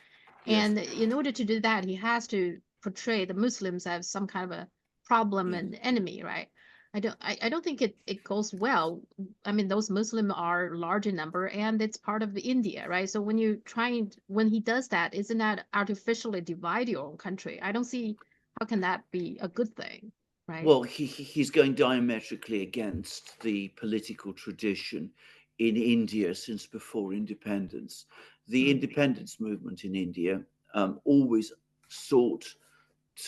And in order to do that, he has to portray the Muslims as some kind of a problem and enemy, right? I don't think it goes well. I mean, those Muslims are large in number and it's part of India, right? So when he does that, isn't that artificially divide your own country? I don't see how can that be a good thing, right? Well, he's going diametrically against the political tradition in India since before independence. The independence movement in India always sought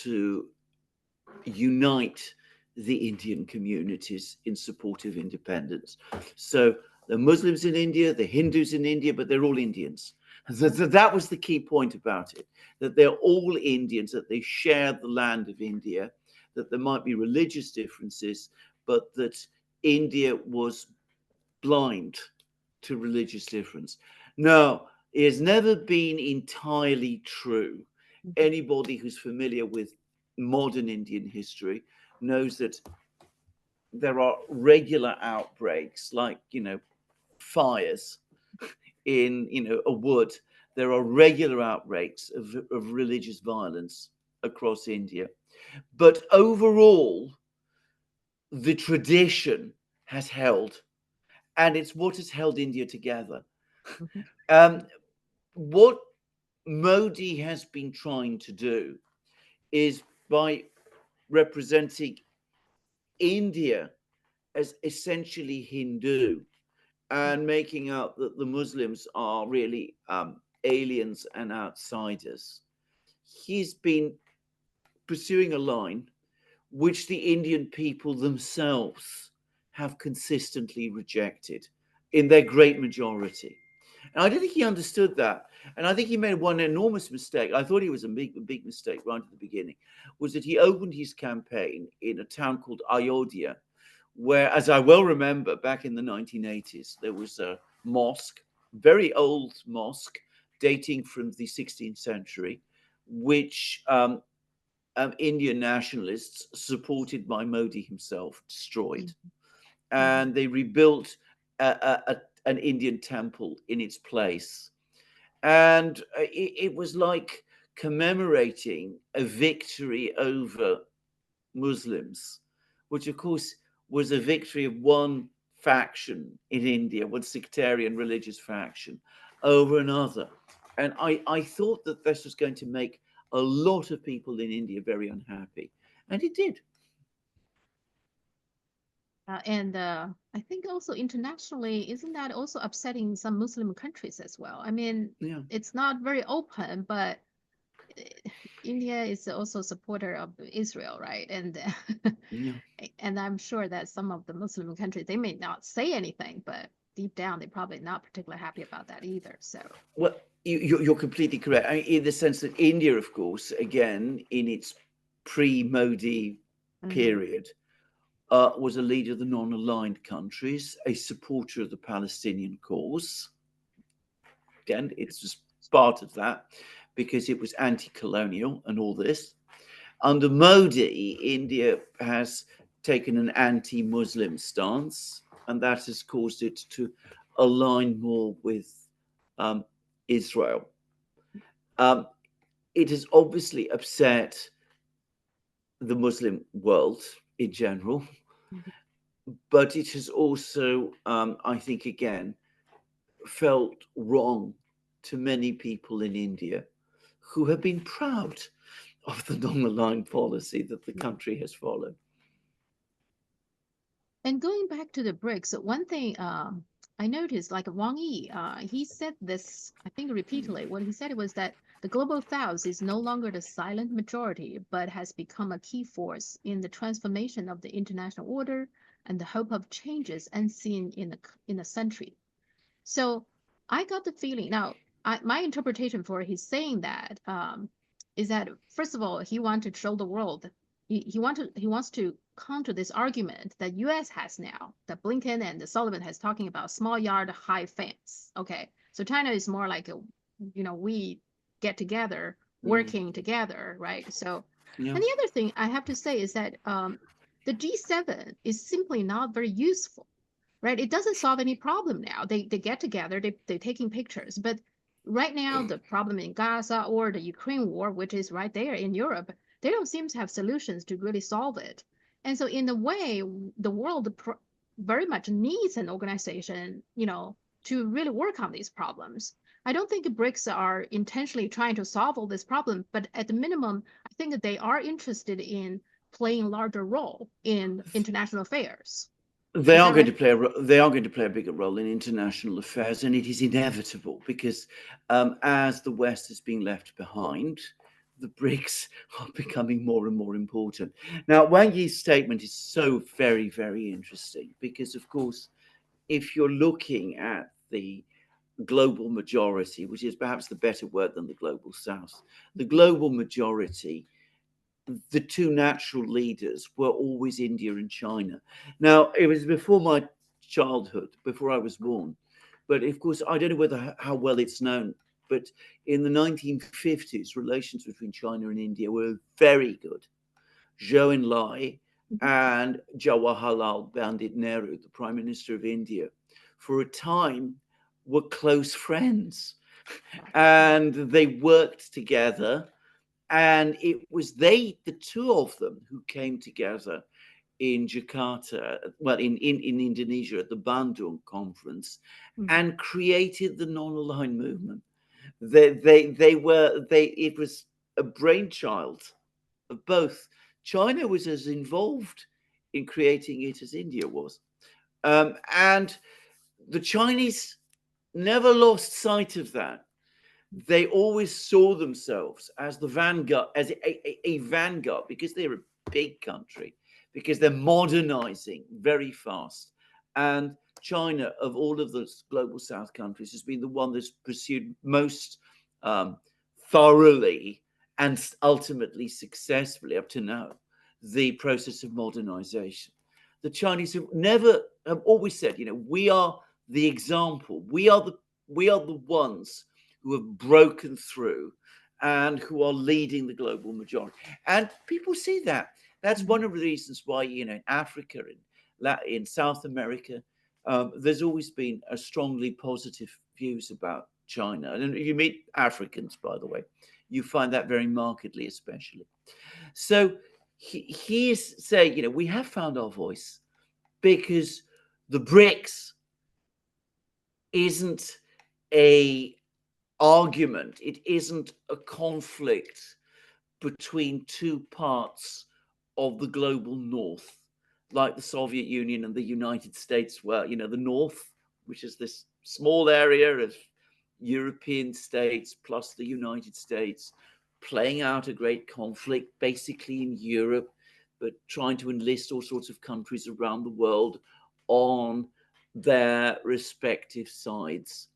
to unite the Indian communities in support of independence. So the Muslims in India, the Hindus in India, but they're all Indians. That was the key point about it, that they're all Indians, that they share the land of India, that there might be religious differences, but that India was blind to religious difference. No, it has never been entirely true. Anybody who's familiar with modern Indian history knows that there are regular outbreaks, like, fires in, a wood. There are regular outbreaks of religious violence across India. But overall, the tradition has held, and it's what has held India together. Mhm. What Modi has been trying to do is, by representing India as essentially Hindu and making out that the Muslims are really aliens and outsiders, he's been pursuing a line which the Indian people themselves have consistently rejected in their great majority. And I don't think he understood that. And I think he made one enormous mistake. I thought he was a big mistake right at the beginning, was that he opened his campaign in a town called Ayodhya, where, as I well remember, back in the 1980s, there was a mosque, very old mosque, dating from the 16th century, which Indian nationalists, supported by Modi himself, destroyed. And they rebuilt an Indian temple in its place. And it was like commemorating a victory over Muslims, which, of course, was a victory of one faction in India, one sectarian religious faction, over another. And I thought that this was going to make a lot of people in India very unhappy. And it did. And I think also internationally, isn't that also upsetting some Muslim countries as well? I mean, Yeah. it's not very open, but India is also a supporter of Israel, right? And Yeah. and I'm sure that some of the Muslim countries, they may not say anything, but deep down they're probably not particularly happy about that either. So Well, you're completely correct. I mean, in the sense that India, of course, again, in its pre-Modi mhm, period, was a leader of the non-aligned countries, a supporter of the Palestinian cause. Again, it's just part of that because it was anti-colonial and all this. Under Modi, India has taken an anti-Muslim stance, and that has caused it to align more with um, Israel. Um, it has obviously upset the Muslim world in general, mhm. but it has also, I think, again, felt wrong to many people in India who have been proud of the non-aligned policy that the country has followed. And going back to the BRICS, one thing I noticed, like Wang Yi, he said this, I think repeatedly. What he said was that the global south is no longer the silent majority, but has become a key force in the transformation of the international order and the hope of changes unseen in a century. So I got the feeling now. My interpretation for his saying that is that first of all he wanted to show the world he wants to counter this argument that U.S. has now that Blinken and Sullivan has talking about small yard high fence. Okay, so China is more like a we get together Mm, working together, right? So yeah. and the other thing I have to say is that the G7 is simply not very useful, right? It doesn't solve any problem now. They get together, they're taking pictures. But right now, the problem in Gaza or the Ukraine war, which is right there in Europe, they don't seem to have solutions to really solve it. And so, in a way, the world very much needs an organization, to really work on these problems. I don't think BRICS are intentionally trying to solve all this problem, but at the minimum, I think that they are interested in playing a larger role in international affairs. They Is are that going right? to play they are going to play a bigger role in international affairs, and it is inevitable because as the West is being left behind, the BRICS are becoming more and more important. Now, Wang Yi's statement is so very, very interesting because, of course, if you're looking at the global majority, which is perhaps the better word than the global south, the global majority, the two natural leaders were always India and China. Now, it was before my childhood, before I was born. But of course, I don't know whether how well it's known, but in the 1950s, relations between China and India were very good. Zhou Enlai and Jawaharlal Pandit Nehru, the Prime Minister of India, for a time were close friends and they worked together. And it was the two of them, who came together in Jakarta, well, in Indonesia at the Bandung conference, and created the non-aligned movement. It was a brainchild of both. China was as involved in creating it as India was. And the Chinese never lost sight of that. They always saw themselves as the vanguard, as a vanguard, because they're a big country, because they're modernizing very fast. And China, of all of the global South countries, has been the one that's pursued most thoroughly and ultimately successfully up to now the process of modernization. The Chinese have always said, we are the example. We are the ones who have broken through and who are leading the global majority. And people see that. That's one of the reasons why, in Africa, in South America, there's always been a strongly positive views about China. And if you meet Africans, by the way, you find that very markedly, especially. So he is saying, we have found our voice because the BRICS isn't a argument. It isn't a conflict between two parts of the global north, like the Soviet Union and the United States were. The north, which is this small area of European states plus the United States, playing out a great conflict basically in Europe, but trying to enlist all sorts of countries around the world on their respective sides.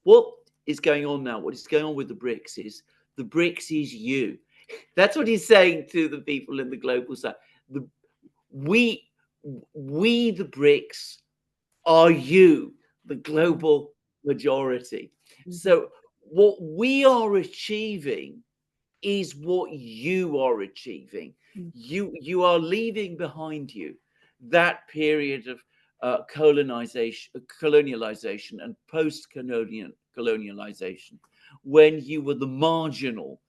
What is going on now? What is going on with the BRICS is the BRICS is you. That's what he's saying to the people in the global south. We, the BRICS, are you, the global majority. So what we are achieving is what you are achieving. You are leaving behind you that period of colonization, colonialization, and post-colonialization, when you were the marginal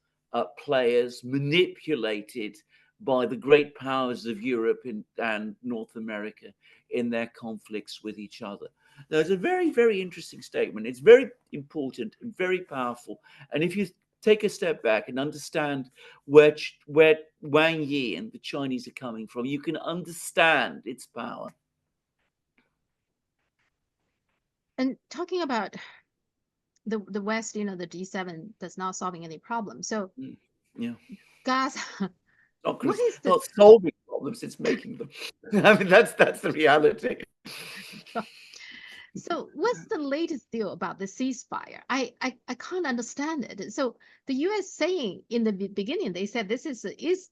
players manipulated by the great powers of Europe and North America in their conflicts with each other. That's a very, very interesting statement. It's very important and very powerful. And if you take a step back and understand where Wang Yi and the Chinese are coming from, you can understand its power. And talking about the West, the G7 that's not solving any problems. So yeah, Gaza, what is not solving problems, it's making them. I mean, that's the reality. So what's the latest deal about the ceasefire? I can't understand it. So the U.S. saying in the beginning, they said this is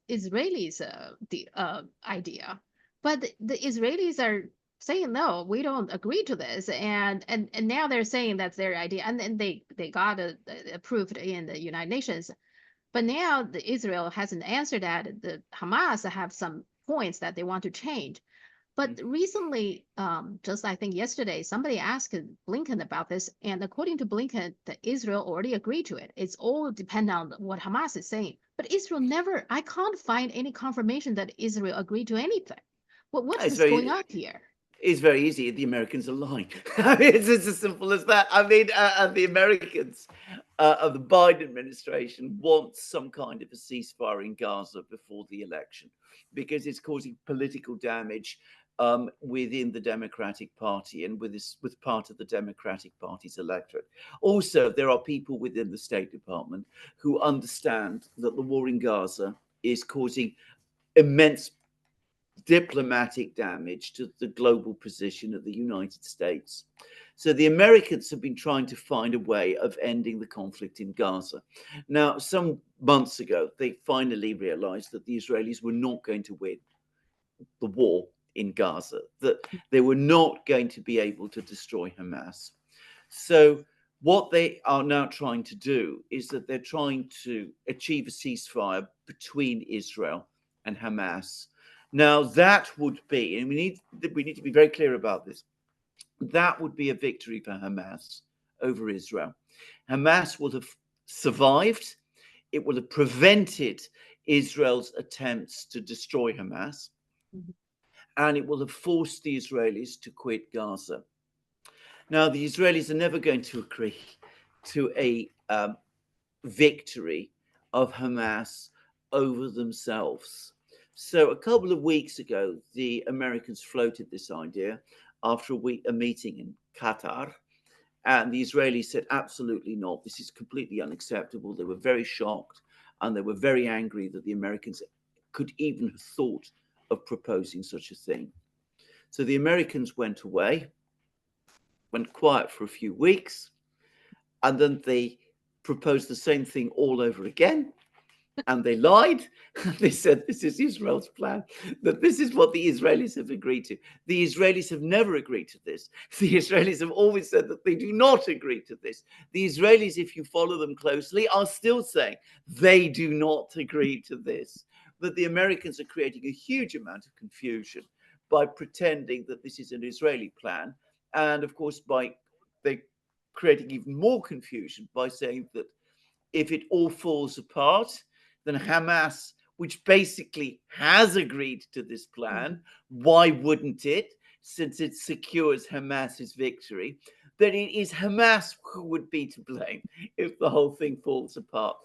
Israelis' idea, but the Israelis are saying no, we don't agree to this, and now they're saying that's their idea, and then they got approved in the United Nations, but now Israel hasn't answered that. The Hamas have some points that they want to change. But recently, just I think yesterday, somebody asked Blinken about this, and according to Blinken, Israel already agreed to it. It's all dependent on what Hamas is saying. But Israel never, I can't find any confirmation that Israel agreed to anything. What's going on here? It's very easy. The Americans are lying. I mean, it's as simple as that. I mean, and the Americans of the Biden administration want some kind of a ceasefire in Gaza before the election because it's causing political damage within the Democratic Party and with part of the Democratic Party's electorate. Also, there are people within the State Department who understand that the war in Gaza is causing immense diplomatic damage to the global position of the United States. So the Americans have been trying to find a way of ending the conflict in Gaza. Now, some months ago, they finally realized that the Israelis were not going to win the war in Gaza, that they were not going to be able to destroy Hamas. So what they are now trying to do is that they're trying to achieve a ceasefire between Israel and Hamas. Now that would be, and we need to be very clear about this, that would be a victory for Hamas over Israel. Hamas would have survived. It would have prevented Israel's attempts to destroy Hamas, and it will have forced the Israelis to quit Gaza. Now, the Israelis are never going to agree to a victory of Hamas over themselves. So a couple of weeks ago, the Americans floated this idea after a meeting in Qatar, and the Israelis said, absolutely not. This is completely unacceptable. They were very shocked, and they were very angry that the Americans could even have thought of proposing such a thing. So the Americans went away, went quiet for a few weeks, and then they proposed the same thing all over again. And they lied. They said this is Israel's plan, that this is what the Israelis have agreed to. The Israelis have never agreed to this. The Israelis have always said that they do not agree to this. The Israelis, if you follow them closely, are still saying they do not agree to this. But the Americans are creating a huge amount of confusion by pretending that this is an Israeli plan. And of course, they're creating even more confusion by saying that if it all falls apart, then Hamas, which basically has agreed to this plan, why wouldn't it, since it secures Hamas's victory, that it is Hamas who would be to blame if the whole thing falls apart.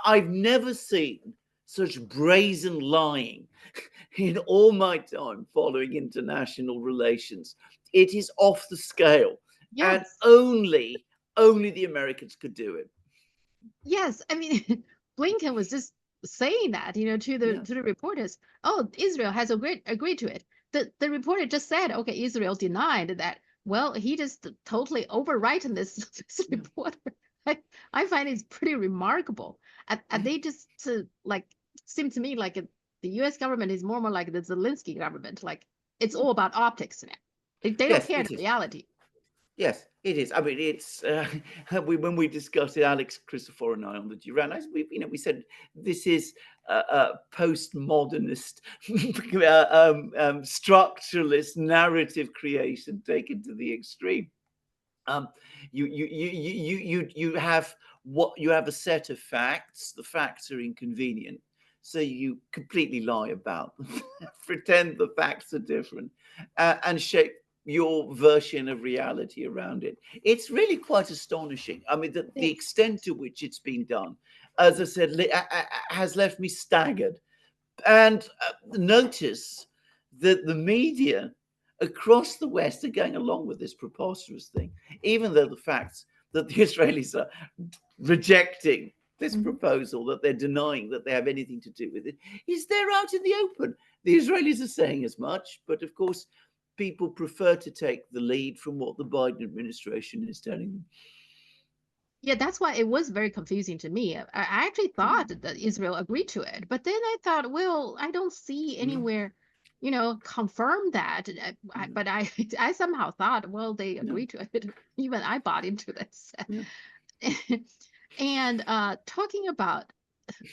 I've never seen such brazen lying in all my time following international relations. It is off the scale. Yes. And only the Americans could do it. Yes, I mean, Blinken was just saying that, to the reporters. Oh, Israel has agreed to it. The reporter just said, okay, Israel denied that. Well, he just totally overwritten this reporter. I find it's pretty remarkable. And they just seem to me like the U.S. government is more like the Zelensky government. Like it's all about optics now. They don't care the reality. Yes, it is. I mean, it's when we discussed it, Alex, Christopher, and I on the Duran, we said this is a postmodernist, structuralist narrative creation taken to the extreme. You have a set of facts. The facts are inconvenient, so you completely lie about them, pretend the facts are different, and shape your version of reality around it. It's really quite astonishing. I mean, the extent to which it's been done, as I said, has left me staggered. And notice that the media across the West are going along with this preposterous thing, even though the facts that the Israelis are rejecting this proposal, that they're denying that they have anything to do with it, is there out in the open. The Israelis are saying as much, but of course, people prefer to take the lead from what the Biden administration is telling them. Yeah, that's why it was very confusing to me. I actually thought that Israel agreed to it, but then I thought, well, I don't see anywhere, confirm that. But I somehow thought, well, they agreed to it. Even I bought into this. And talking about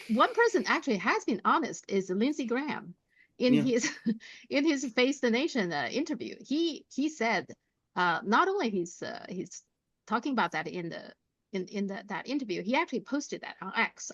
one person actually has been honest is Linsey Graham in his Face the Nation interview. He said not only he's talking about that in that interview, he actually posted that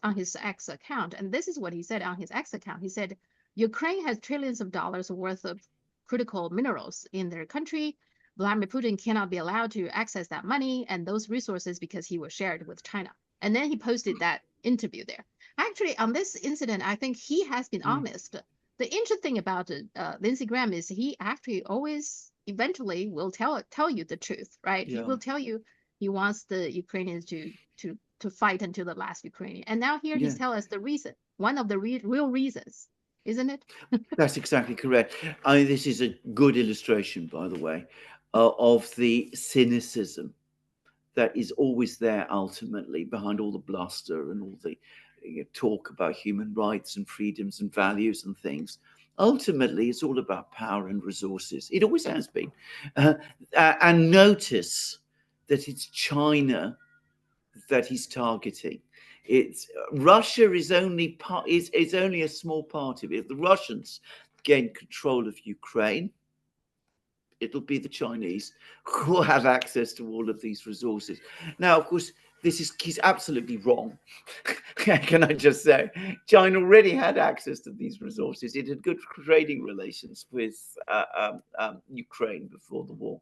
on his X account, and this is what he said on his X account. He said Ukraine has trillions of dollars worth of critical minerals in their country. Vladimir Putin cannot be allowed to access that money and those resources because he was shared with China. And then he posted that interview there. Actually, on this incident, I think he has been honest. The interesting thing about Linsey Graham is he actually always eventually will tell you the truth, right? He will tell you he wants the Ukrainians to fight until the last Ukrainian. And now here he's telling us the reason, one of the real reasons isn't it? That's exactly correct. This is a good illustration, by the way, of the cynicism that is always there ultimately behind all the bluster and all the talk about human rights and freedoms and values and things. Ultimately, it's all about power and resources. It always has been. Uh, and notice that it's China that he's targeting. It's Russia is only part is only a small part of it. If the Russians gain control of Ukraine, it'll be the Chinese who will have access to all of these resources. Now, of course, he's absolutely wrong. Can I just say, China already had access to these resources. It had good trading relations with Ukraine before the war.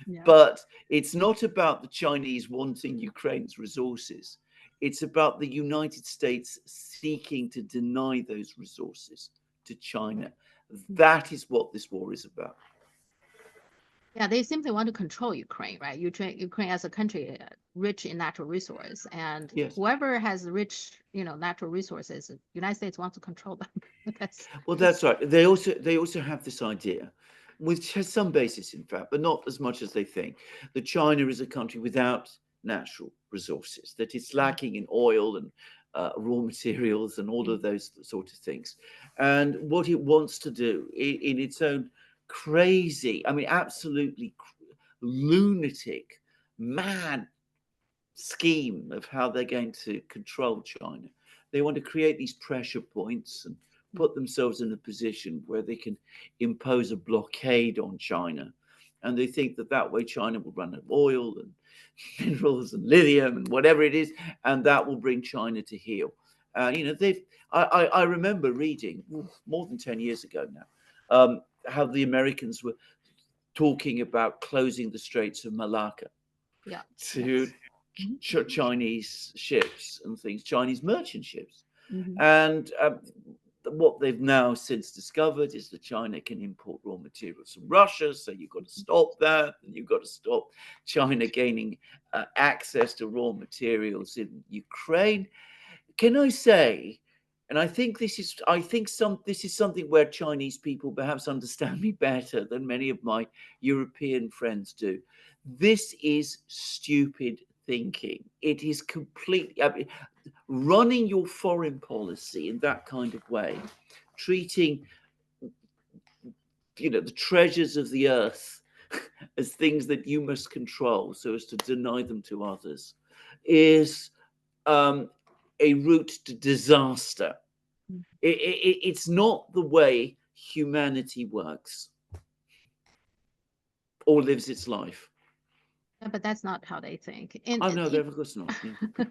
Yeah. But it's not about the Chinese wanting Ukraine's resources. It's about the United States seeking to deny those resources to China. That is what this war is about. Yeah, they simply want to control Ukraine, right? Ukraine as a country rich in natural resource, and Yes. whoever has rich, natural resources, the United States wants to control them. That's right. They also have this idea, which has some basis in fact, but not as much as they think, that China is a country without natural resources, that it's lacking in oil and raw materials and all of those sort of things. And what it wants to do in its own crazy, absolutely lunatic, mad scheme of how they're going to control China. They want to create these pressure points and put themselves in a position where they can impose a blockade on China. And they think that that way China will run out of oil and minerals and lithium and whatever it is, and that will bring China to heel. I remember reading more than 10 years ago now how the Americans were talking about closing the Straits of Malacca to Chinese ships and things, Chinese merchant ships. And what they've now since discovered is that China can import raw materials from Russia. So you've got to stop that. And you've got to stop China gaining access to raw materials in Ukraine. Can I say, and I think this is something where Chinese people perhaps understand me better than many of my European friends do. This is stupid thinking. It is completely running your foreign policy in that kind of way, treating the treasures of the earth as things that you must control so as to deny them to others, is a route to disaster. It's not the way humanity works or lives its life. Yeah, but that's not how they think. Oh no, of course not. Yeah.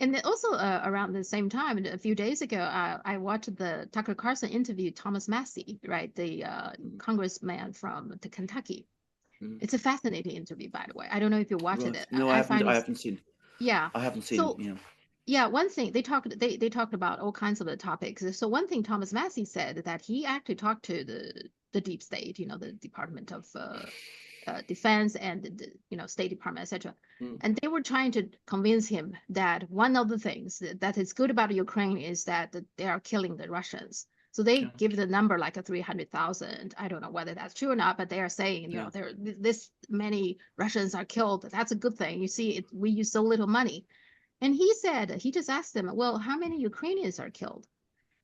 And then also around the same time, a few days ago, I watched the Tucker Carlson interview Thomas Massey, right, the congressman from the Kentucky. It's a fascinating interview, by the way. I don't know if you watched it. No, I haven't seen. Yeah. I haven't seen it. Yeah. Yeah, one thing they talked about all kinds of the topics. So one thing Thomas Massey said that he actually talked to the deep state, the Department of Defense and the State Department, etc. And they were trying to convince him that one of the things that is good about Ukraine is that they are killing the Russians. So they give the number like a 300,000. I don't know whether that's true or not, but they are saying, there this many Russians are killed. That's a good thing. You see, we use so little money. And he said, he just asked them, well, how many Ukrainians are killed?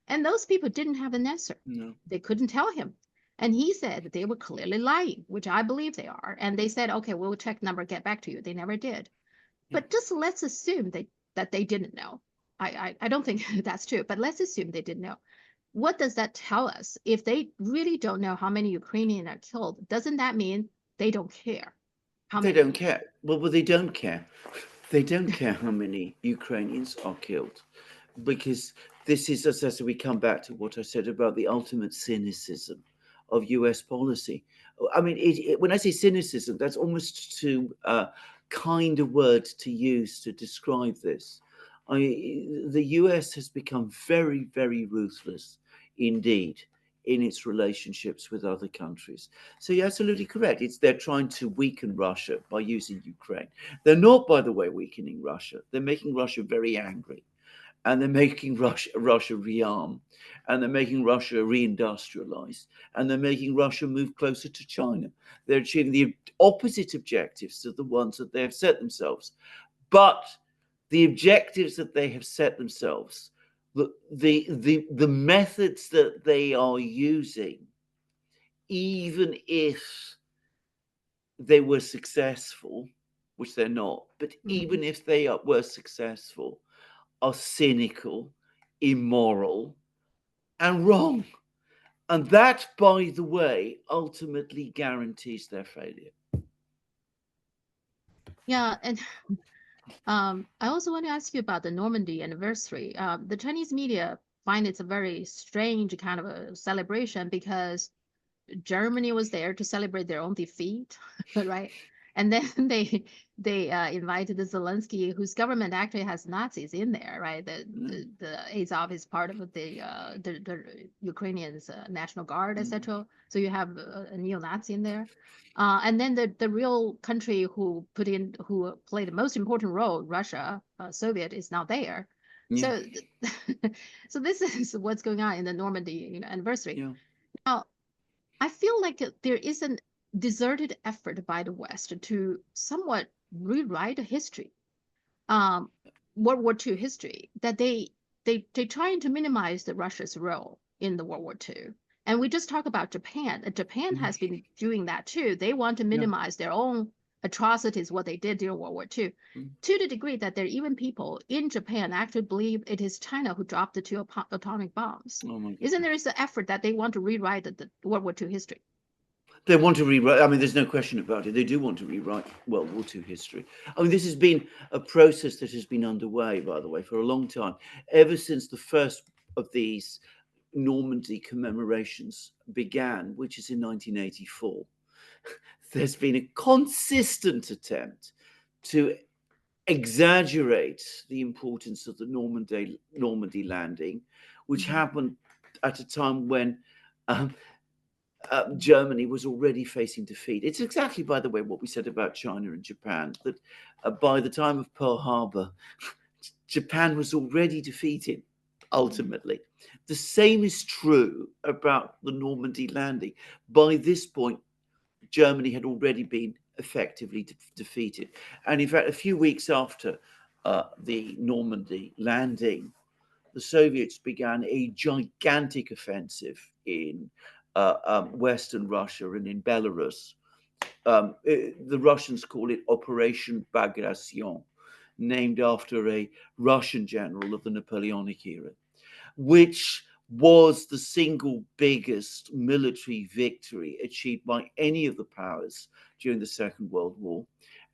And those people didn't have an answer. No. They couldn't tell him. And he said that they were clearly lying, which I believe they are. And they said, okay, we'll check number, get back to you. They never did. But just let's assume that they didn't know. I don't think that's true, but let's assume they didn't know. What does that tell us? If they really don't know how many Ukrainians are killed, doesn't that mean they don't care? They don't care. Well, they don't care. They don't care how many Ukrainians are killed, because this is, as we come back to what I said about the ultimate cynicism of US policy. When I say cynicism, that's almost too kind a word to use to describe this. The US has become very, very ruthless indeed in its relationships with other countries. So you're absolutely correct. They're trying to weaken Russia by using Ukraine. They're not, by the way, weakening Russia. They're making Russia very angry. and they're making Russia rearm, and they're making Russia reindustrialize, and they're making Russia move closer to China. They're achieving the opposite objectives to the ones that they have set themselves. But the objectives that they have set themselves, the methods that they are using, even if they were successful, which they're not, but even if they were successful, are cynical, immoral, and wrong. And that, by the way, ultimately guarantees their failure. Yeah, and I also want to ask you about the Normandy anniversary. The Chinese media find it's a very strange kind of a celebration because Germany was there to celebrate their own defeat, right? And then they invited the Zelensky, whose government actually has Nazis in there, right? The Azov is part of the Ukrainians National Guard, etc. So you have a neo-Nazi in there. And then the real country who played the most important role, Russia, Soviet, is not there. Yeah. So so this is what's going on in the Normandy anniversary. Yeah. Now, I feel like there is a deserted effort by the West to somewhat rewrite history, um, World War II history, that they trying to minimize the Russia's role in the World War II. And we just talk about Japan. Japan has been doing that too. They want to minimize their own atrocities, what they did during World War II, to the degree that there are even people in Japan actually believe it is China who dropped the two atomic bombs. Oh my Isn't goodness. there an effort that they want to rewrite the World War II history? They want to rewrite. I mean, there's no question about it. They do want to rewrite World War II history. I mean, this has been a process that has been underway, by the way, for a long time, ever since the first of these Normandy commemorations began, which is in 1984. There's been a consistent attempt to exaggerate the importance of the Normandy landing, which happened at a time when Germany was already facing defeat. It's exactly, by the way, what we said about China and Japan, that by the time of Pearl Harbor, Japan was already defeated, ultimately. The same is true about the Normandy landing. By this point, Germany had already been effectively defeated. And in fact, a few weeks after the Normandy landing, the Soviets began a gigantic offensive in Western Russia and in Belarus. The Russians call it Operation Bagration, named after a Russian general of the Napoleonic era, which was the single biggest military victory achieved by any of the powers during the Second World War,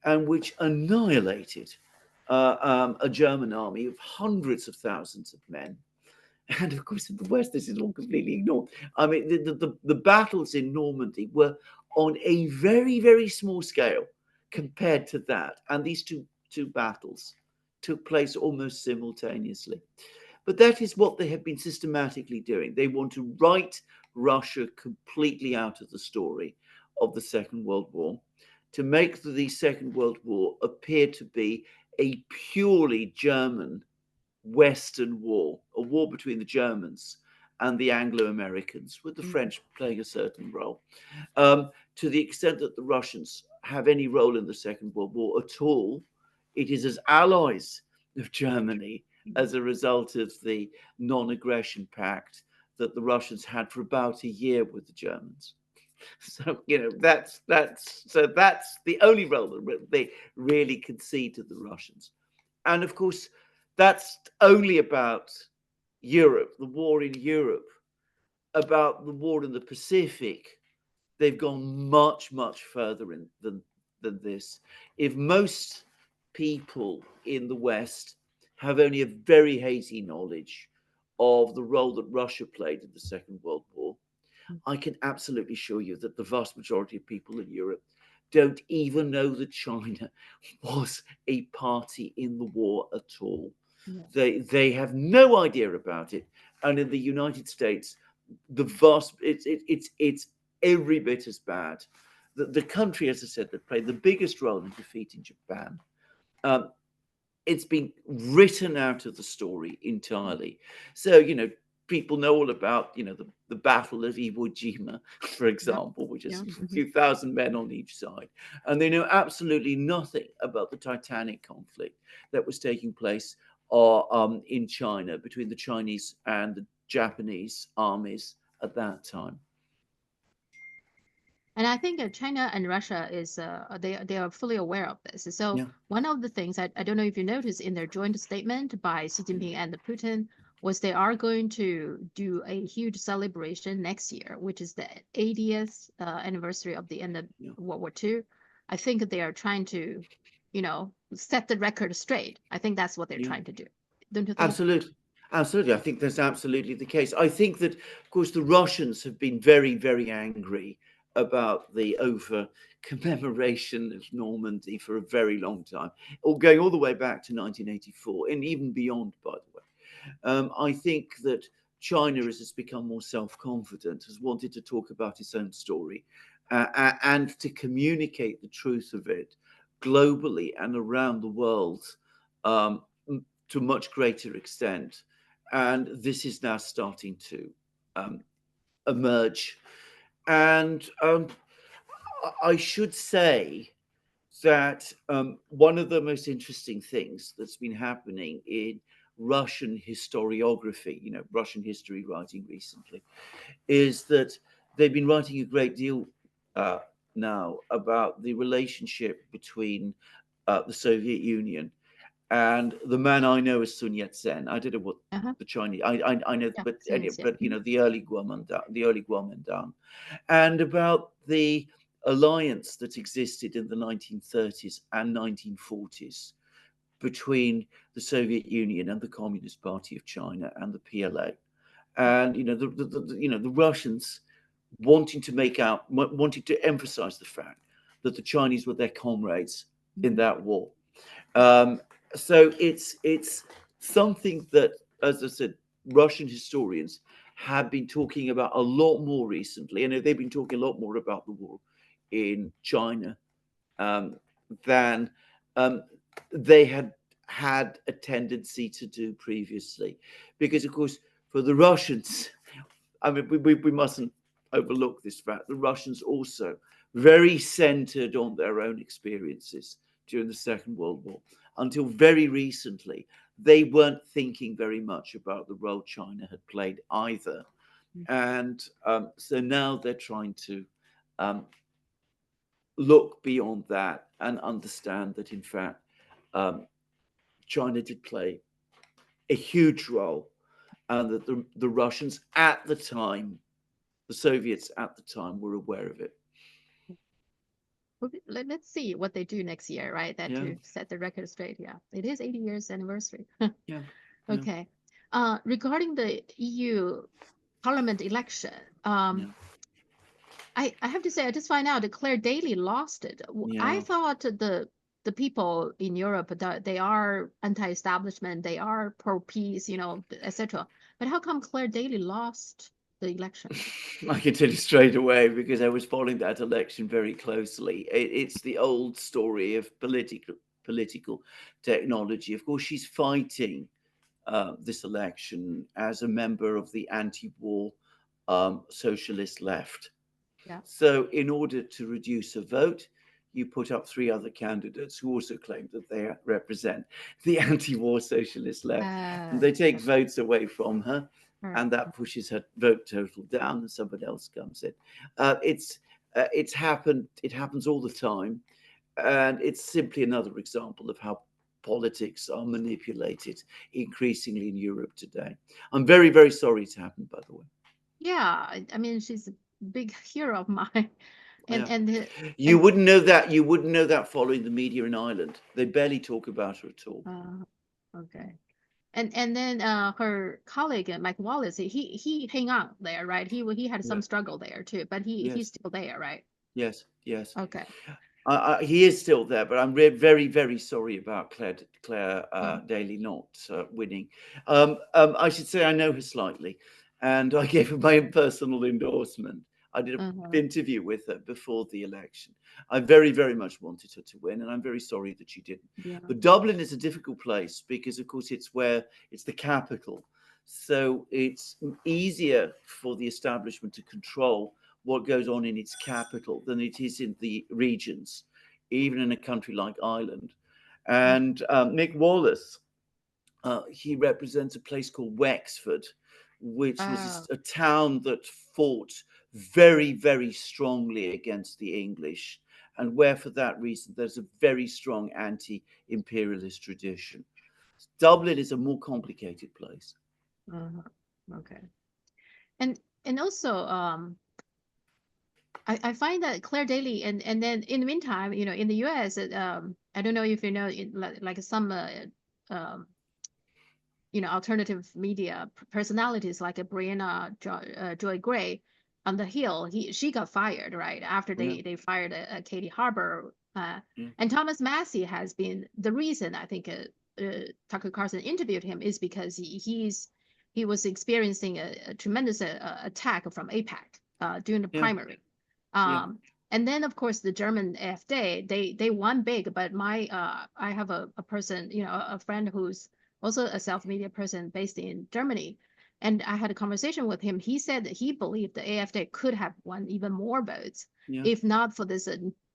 and which annihilated a German army of hundreds of thousands of men. And of course, in the West, this is all completely ignored. I mean, the battles in Normandy were on a very, very small scale compared to that. And these two battles took place almost simultaneously. But that is what they have been systematically doing. They want to write Russia completely out of the story of the Second World War, to make the Second World War appear to be a purely German Western war, a war between the Germans and the Anglo-Americans, with the French playing a certain role. To the extent that the Russians have any role in the Second World War at all, it is as allies of Germany as a result of the non-aggression pact that the Russians had for about a year with the Germans. So that's the only role that they really concede to the Russians. And of course, that's only about Europe, the war in Europe. About the war in the Pacific, they've gone much, much further than this. If most people in the West have only a very hazy knowledge of the role that Russia played in the Second World War, I can absolutely assure you that the vast majority of people in Europe don't even know that China was a party in the war at all. Yeah. They have no idea about it. And in the United States, it's every bit as bad. The country, as I said, that played the biggest role in defeating Japan, it's been written out of the story entirely. So, you know, people know all about, you know, the Battle of Iwo Jima, for Yep. example, which is Yeah. a few thousand men on each side. And they know absolutely nothing about the Titanic conflict that was taking place in China between the Chinese and the Japanese armies at that time. And I think China and Russia is they are fully aware of this. So Yeah, one of the things I don't know if you noticed in their joint statement by Xi Jinping and Putin was they are going to do a huge celebration next year, which is the 80th anniversary of the end of yeah, World War II. I think they are trying to, set the record straight. I think that's what they're yeah. trying to do. Don't you think? Absolutely. Absolutely. I think that's absolutely the case. I think that, of course, the Russians have been very, very angry about the over commemoration of Normandy for a very long time, or going all the way back to 1984 and even beyond, by the way. I think that China, as it's become more self confident, has wanted to talk about its own story and to communicate the truth of it globally and around the world um, to a much greater extent. And this is now starting to um, emerge. And I should say that one of the most interesting things that's been happening in Russian historiography, you know, Russian history writing recently, is that they've been writing a great deal uh, now about the relationship between the Soviet Union and the man I know is Sun Yat-sen. I don't know what Uh-huh. the Chinese. I know, Yeah, but same as but you know the early Kuomintang, and about the alliance that existed in the 1930s and 1940s between the Soviet Union and the Communist Party of China and the PLA, and you know the Russians wanting to emphasize the fact that the Chinese were their comrades in that war. Um, so it's something that, as I said, Russian historians have been talking about a lot more recently, and they've been talking a lot more about the war in China um, than um, they had a tendency to do previously, because of course for the Russians, I mean we mustn't overlook this fact. The Russians also very centered on their own experiences during the Second World War. Until very recently, they weren't thinking very much about the role China had played either. And so now they're trying to um, look beyond that and understand that, in fact, um, China did play a huge role, and that the Russians at the time, the Soviets at the time, were aware of it. Let's see what they do next year, right? That Yeah, to set the record straight. Yeah, it is 80 years anniversary. yeah, yeah, Okay. Regarding the EU Parliament election, yeah, I have to say I just find out that Clare Daily lost it. I yeah. thought the people in Europe that they are anti-establishment, they are pro-peace, etc. But how come Clare Daily lost the election? I can tell you straight away because I was following that election very closely. It's the old story of political technology. Of course, she's fighting this election as a member of the anti-war socialist left. Yeah. So, in order to reduce her vote, you put up three other candidates who also claim that they represent the anti-war socialist left, and they take Okay. votes away from her, All right. and that pushes her vote total down, and somebody else comes in. It's happened. It happens all the time, and it's simply another example of how politics are manipulated increasingly in Europe today. I'm very, very sorry it happened, by the way. Yeah, I mean she's a big hero of mine, and Yeah. and uh, You and wouldn't know that. You wouldn't know that following the media in Ireland. They barely talk about her at all. okay. And then her colleague Mike Wallace, he hang on there, right? He had Yeah. some struggle there too, but he's Yes. still there, right? Yes. Yes. Okay. He is still there, but I'm very, very sorry about Claire Yeah. Daly not winning. I should say I know her slightly, and I gave her my personal endorsement. I did an Uh-huh. interview with her before the election. I very, very much wanted her to win, and I'm very sorry that she didn't. Yeah. But Dublin is a difficult place because, of course, it's the capital. So it's easier for the establishment to control what goes on in its capital than it is in the regions, even in a country like Ireland. And Mick Wallace, he represents a place called Wexford, which was Oh. a town that fought very, very strongly against the English, and where, for that reason, there's a very strong anti-imperialist tradition. Dublin is a more complicated place. Uh-huh. Okay. And also I find that Claire Daily and then in the meantime, in the US, I don't know if you know, like some um, alternative media personalities like Brianna Joy Gray on the Hill. She got fired right after Yeah, they fired Katie Harbour. yeah, And Thomas Massey has been the reason I think Tucker Carlson interviewed him is because he was experiencing a tremendous attack from AIPAC during the yeah, primary. yeah, And then of course the German AfD they won big, but I have a person, a friend who's also a self media person based in Germany. And I had a conversation with him. He said that he believed the AfD could have won even more votes yeah, if not for this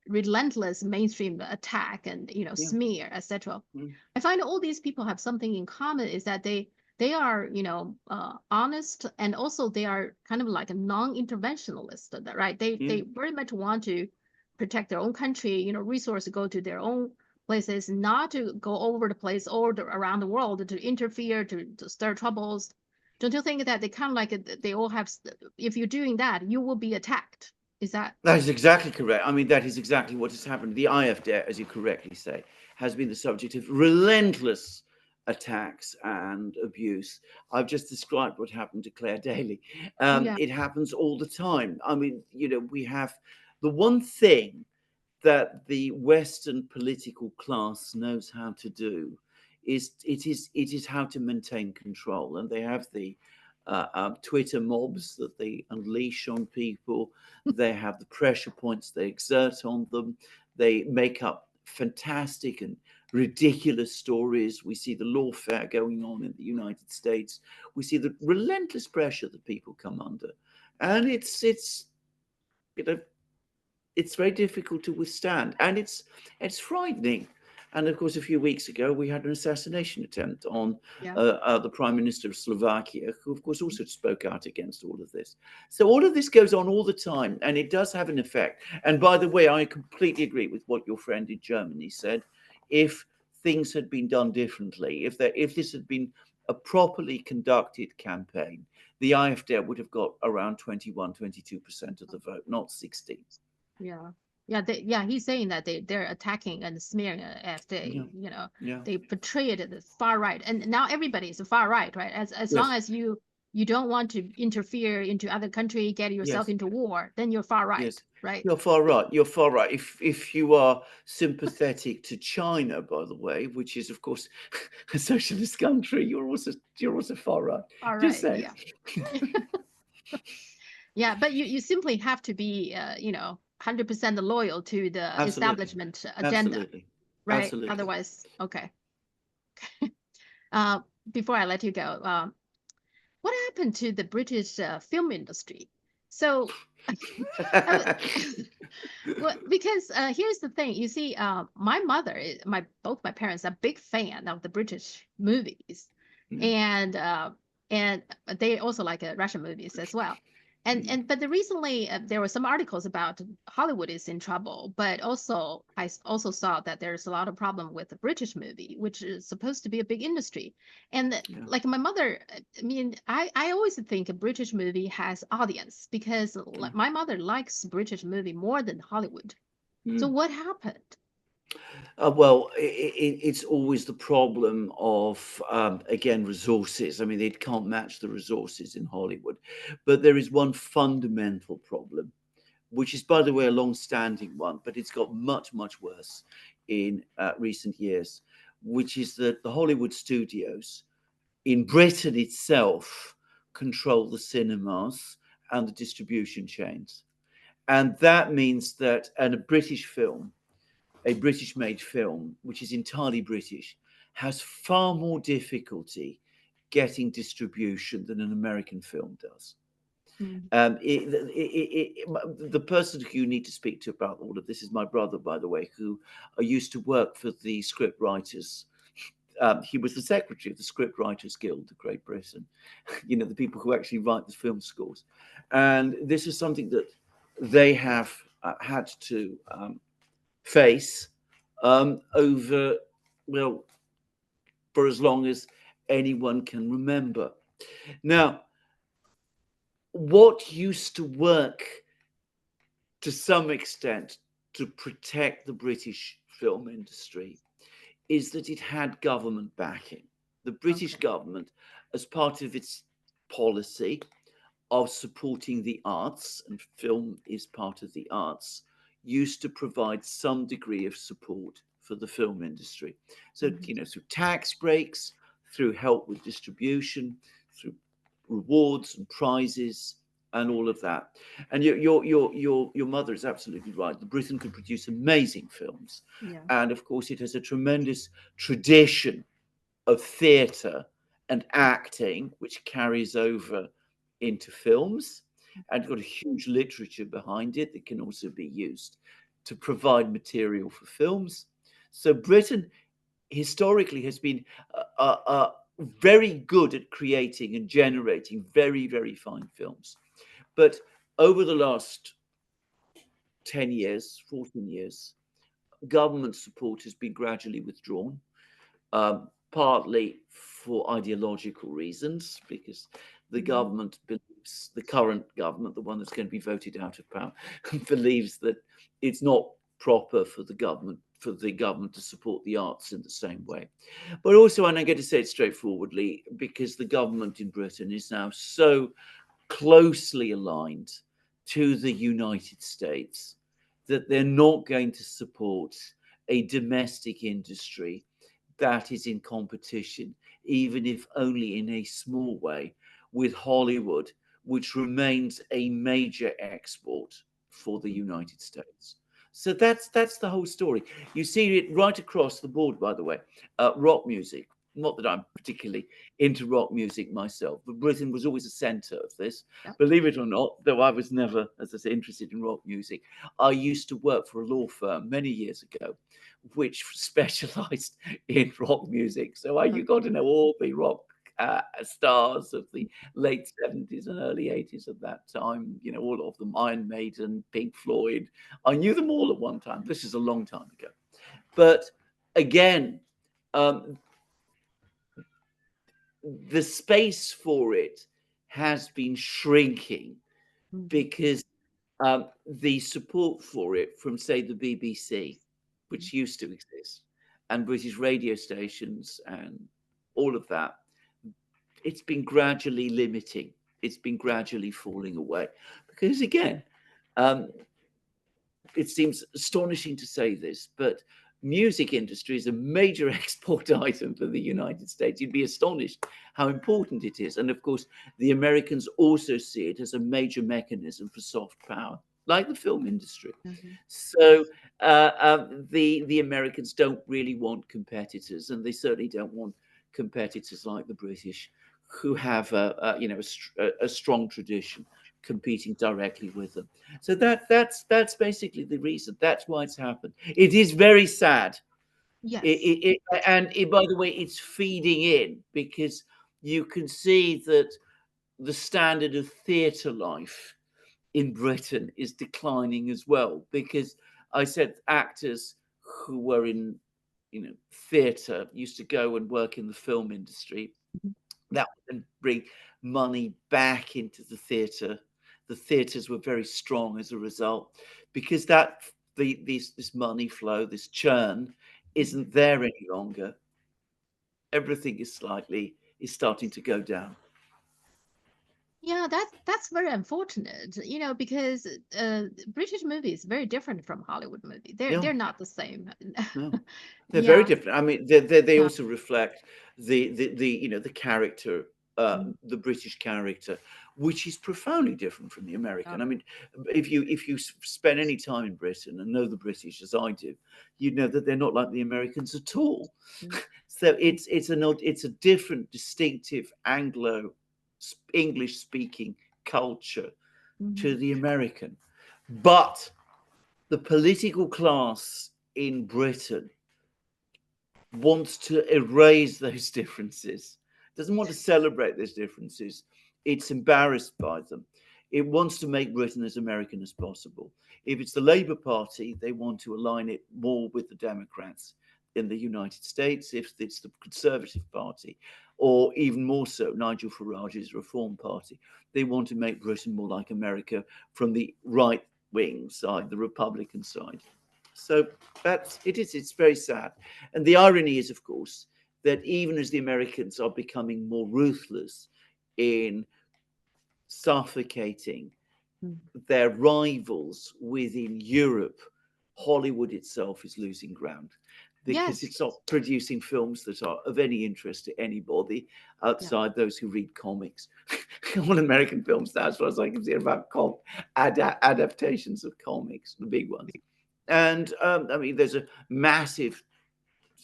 relentless mainstream attack and yeah, smear, etc. mm, I find all these people have something in common is that they are honest, and also they are kind of like a non-interventionalist, right? They yeah, they very much want to protect their own country, resources go to their own places, not to go over the place or around the world to interfere, to stir troubles. Don't you think that they kind of like they all have, if you're doing that, you will be attacked? Is that? That is exactly correct. I mean, that is exactly what has happened. The IFD, as you correctly say, has been the subject of relentless attacks and abuse. I've just described what happened to Clare Daly. Yeah. It happens all the time. I mean, we have the one thing that the Western political class knows how to do is how to maintain control, and they have the Twitter mobs that they unleash on people. They have the pressure points they exert on them. They make up fantastic and ridiculous stories. We see the lawfare going on in the United States. We see the relentless pressure that people come under, and it's you know it's very difficult to withstand, and it's frightening. And of course, a few weeks ago, we had an assassination attempt on Yeah. the Prime Minister of Slovakia, who, of course, also spoke out against all of this. So all of this goes on all the time, and it does have an effect. And by the way, I completely agree with what your friend in Germany said. If things had been done differently, if this had been a properly conducted campaign, the AfD would have got around 21-22% of the vote, not 16. Yeah. Yeah, he's saying that they're attacking and smearing Yeah, AfD, yeah, they portray it as far right. And now everybody is far right, right? As long yes, as you don't want to interfere into other country, get yourself yes, into war, then you're far yes. right, right? You're far right. You're far right. If you are sympathetic to China, by the way, which is of course a socialist country, you're also far right. Far Just right, saying. yeah. Yeah, but you simply have to be 100% loyal to the Absolutely, establishment agenda, absolutely, right? absolutely. Otherwise, okay. Uh, before I let you go, what happened to the British film industry? So, I well, because here's the thing. You see, my mother, both my parents are big fan of the British movies, Mm, and they also like Russian movies as well. mm. But recently there were some articles about Hollywood is in trouble, but also also saw that there's a lot of problem with the British movie, which is supposed to be a big industry. And Yeah. like my mother, I mean, I always think a British movie has audience because Yeah. my mother likes British movie more than Hollywood. So Mm. what happened? Well, it's always the problem of, again, resources. I mean, they can't match the resources in Hollywood. But there is one fundamental problem, which is, by the way, a long-standing one, but it's got much, much worse in recent years, which is that the Hollywood studios in Britain itself control the cinemas and the distribution chains. And that means that a British film, a British made film, which is entirely British, has far more difficulty getting distribution than an American film does. Mm. The person who you need to speak to about all of this is my brother, by the way, who used to work for the script writers. He was the secretary of the Script Writers Guild of Great Britain, you know, the people who actually write the film scores. And this is something that they have had to face over, well, for as long as anyone can remember. Now, what used to work to some extent to protect the British film industry is that it had government backing. The British government, as part of its policy of supporting the arts, and film is part of the arts, used to provide some degree of support for the film industry. So, you know, through tax breaks, through help with distribution, through rewards and prizes, and all of that. And your mother is absolutely right. Britain could produce amazing films, Yeah. and of course, it has a tremendous tradition of theatre and acting, which carries over into films, and got a huge literature behind it that can also be used to provide material for films. So Britain historically has been very good at creating and generating very, very fine films. But over the last 10 years, 14 years, government support has been gradually withdrawn, partly for ideological reasons, because the government believes, the current government, the one that's going to be voted out of power, believes that it's not proper for the government to support the arts in the same way. But also, and I'm going to say it straightforwardly, because the government in Britain is now so closely aligned to the United States that they're not going to support a domestic industry that is in competition, even if only in a small way, with Hollywood, which remains a major export for the United States. So that's the whole story. You see it right across the board, by the way. Rock music. Not that I'm particularly into rock music myself, but Britain was always a centre of this. Yep. Believe it or not, though I was never, as I say, interested in rock music, I used to work for a law firm many years ago, which specialised in rock music. So you got to know all the rock stars of the late 70s and early 80s at that time, you know, all of them, Iron Maiden, Pink Floyd. I knew them all at one time. This is a long time ago. But again, the space for it has been shrinking because the support for it from, say, the BBC, which used to exist, and British radio stations and all of that, it's been gradually limiting. It's been gradually falling away. Because again, it seems astonishing to say this, but music industry is a major export item for the United States. You'd be astonished how important it is. And of course, the Americans also see it as a major mechanism for soft power, like the film industry. So the Americans don't really want competitors, and they certainly don't want competitors like the British, who have a strong tradition competing directly with them. So that's basically the reason. That's why it's happened. It is very sad. Yes. By the way, it's feeding in, because you can see that the standard of theatre life in Britain is declining as well, because I said actors who were in, you know, theatre used to go and work in the film industry. That would bring money back into the theatre. The theatres were very strong as a result, because this money flow, this churn, isn't there any longer. Everything is starting to go down. Yeah, that's very unfortunate, you know, because British movie is very different from Hollywood movie. They're Yeah, they're not the same. no, they're very Yeah, different. I mean, they yeah, also reflect the you know, the character the British character, which is profoundly different from the American. I mean, if you spend any time in Britain and know the British as I do, you know that they're not like the Americans at all. So it's a different, distinctive Anglo English speaking culture to the American, but the political class in Britain wants to erase those differences, doesn't want to celebrate those differences. It's embarrassed by them. It wants to make Britain as American as possible. If it's the Labour Party, they want to align it more with the Democrats in the United States. If it's the Conservative Party, or even more so, Nigel Farage's Reform Party, they want to make Britain more like America from the right wing side, the Republican side. So it's very sad. And the irony is, of course, that even as the Americans are becoming more ruthless in suffocating their rivals within Europe, Hollywood itself is losing ground, because it's not producing films that are of any interest to anybody outside those who read comics. All American films now, as far as I can see, are about adaptations of comics, the big ones. And I mean, there's a massive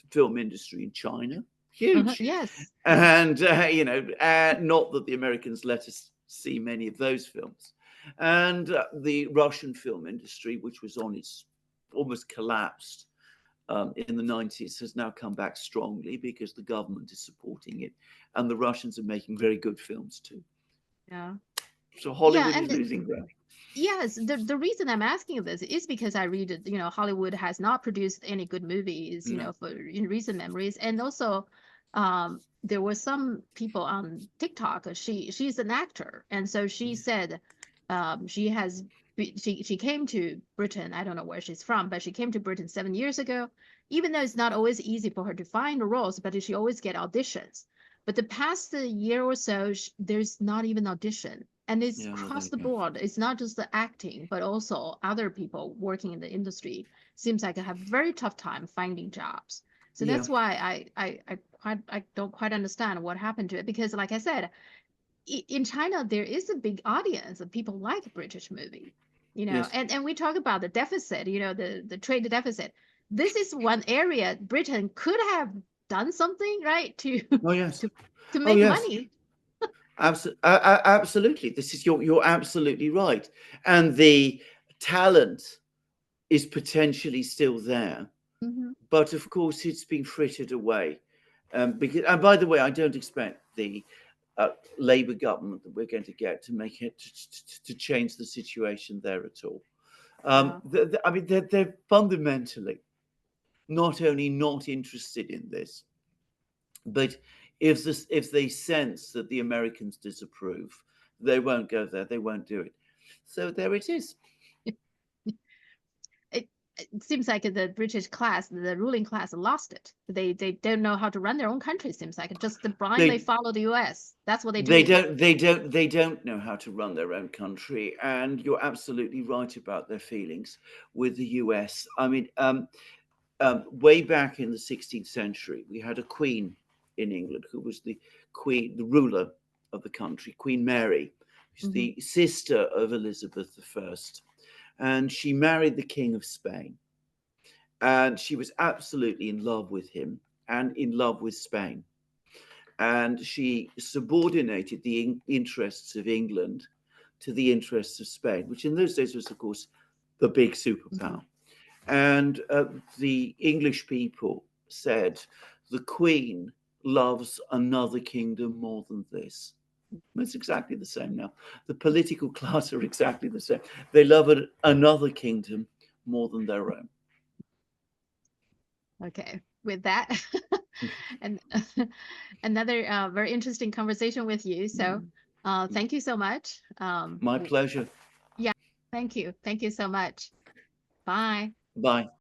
film industry in China, huge. Yes. And, not that the Americans let us see many of those films. And the Russian film industry, which was on its almost collapsed in the 90s, has now come back strongly because the government is supporting it. And the Russians are making very good films too. Yeah. So Hollywood is losing ground. Yes, the reason I'm asking this is because I read, Hollywood has not produced any good movies, in recent memories. And also, there were some people on TikTok. She's an actor, and so she said, she came to Britain. I don't know where she's from, but she came to Britain 7 years ago. Even though it's not always easy for her to find roles, but she always get auditions. But the past year or so, there's not even audition. And it's across the board. It's not just the acting, but also other people working in the industry seems like I have a very tough time finding jobs. So that's why I don't quite understand what happened to it. Because like I said, in China, there is a big audience of people like British movie, and we talk about the deficit, the trade deficit. This is one area Britain could have done something, right? To make money. Absolutely. You're absolutely right. And the talent is potentially still there. But of course, it's been frittered away. And by the way, I don't expect the Labour government that we're going to get to make it to change the situation there at all. I mean, they're fundamentally not only not interested in this, but if they sense that the Americans disapprove, they won't go there. They won't do it. So there it is. It seems like the British class, the ruling class, lost it. They don't know how to run their own country. Seems like just blindly follow the U.S. That's what they do. They don't know how to run their own country, and you're absolutely right about their feelings with the U.S. I mean, way back in the 16th century, we had a queen in England who was the ruler of the country, Queen Mary, who's the sister of Elizabeth I. And she married the King of Spain. And she was absolutely in love with him and in love with Spain. And she subordinated the interests of England to the interests of Spain, which in those days was, of course, the big superpower. And the English people said, the Queen loves another kingdom more than this. It's exactly the same now. The political class are exactly the same. They love another kingdom more than their own. Okay, with that, and another very interesting conversation with you. So thank you so much. My pleasure. Yeah, thank you. Thank you so much. Bye. Bye.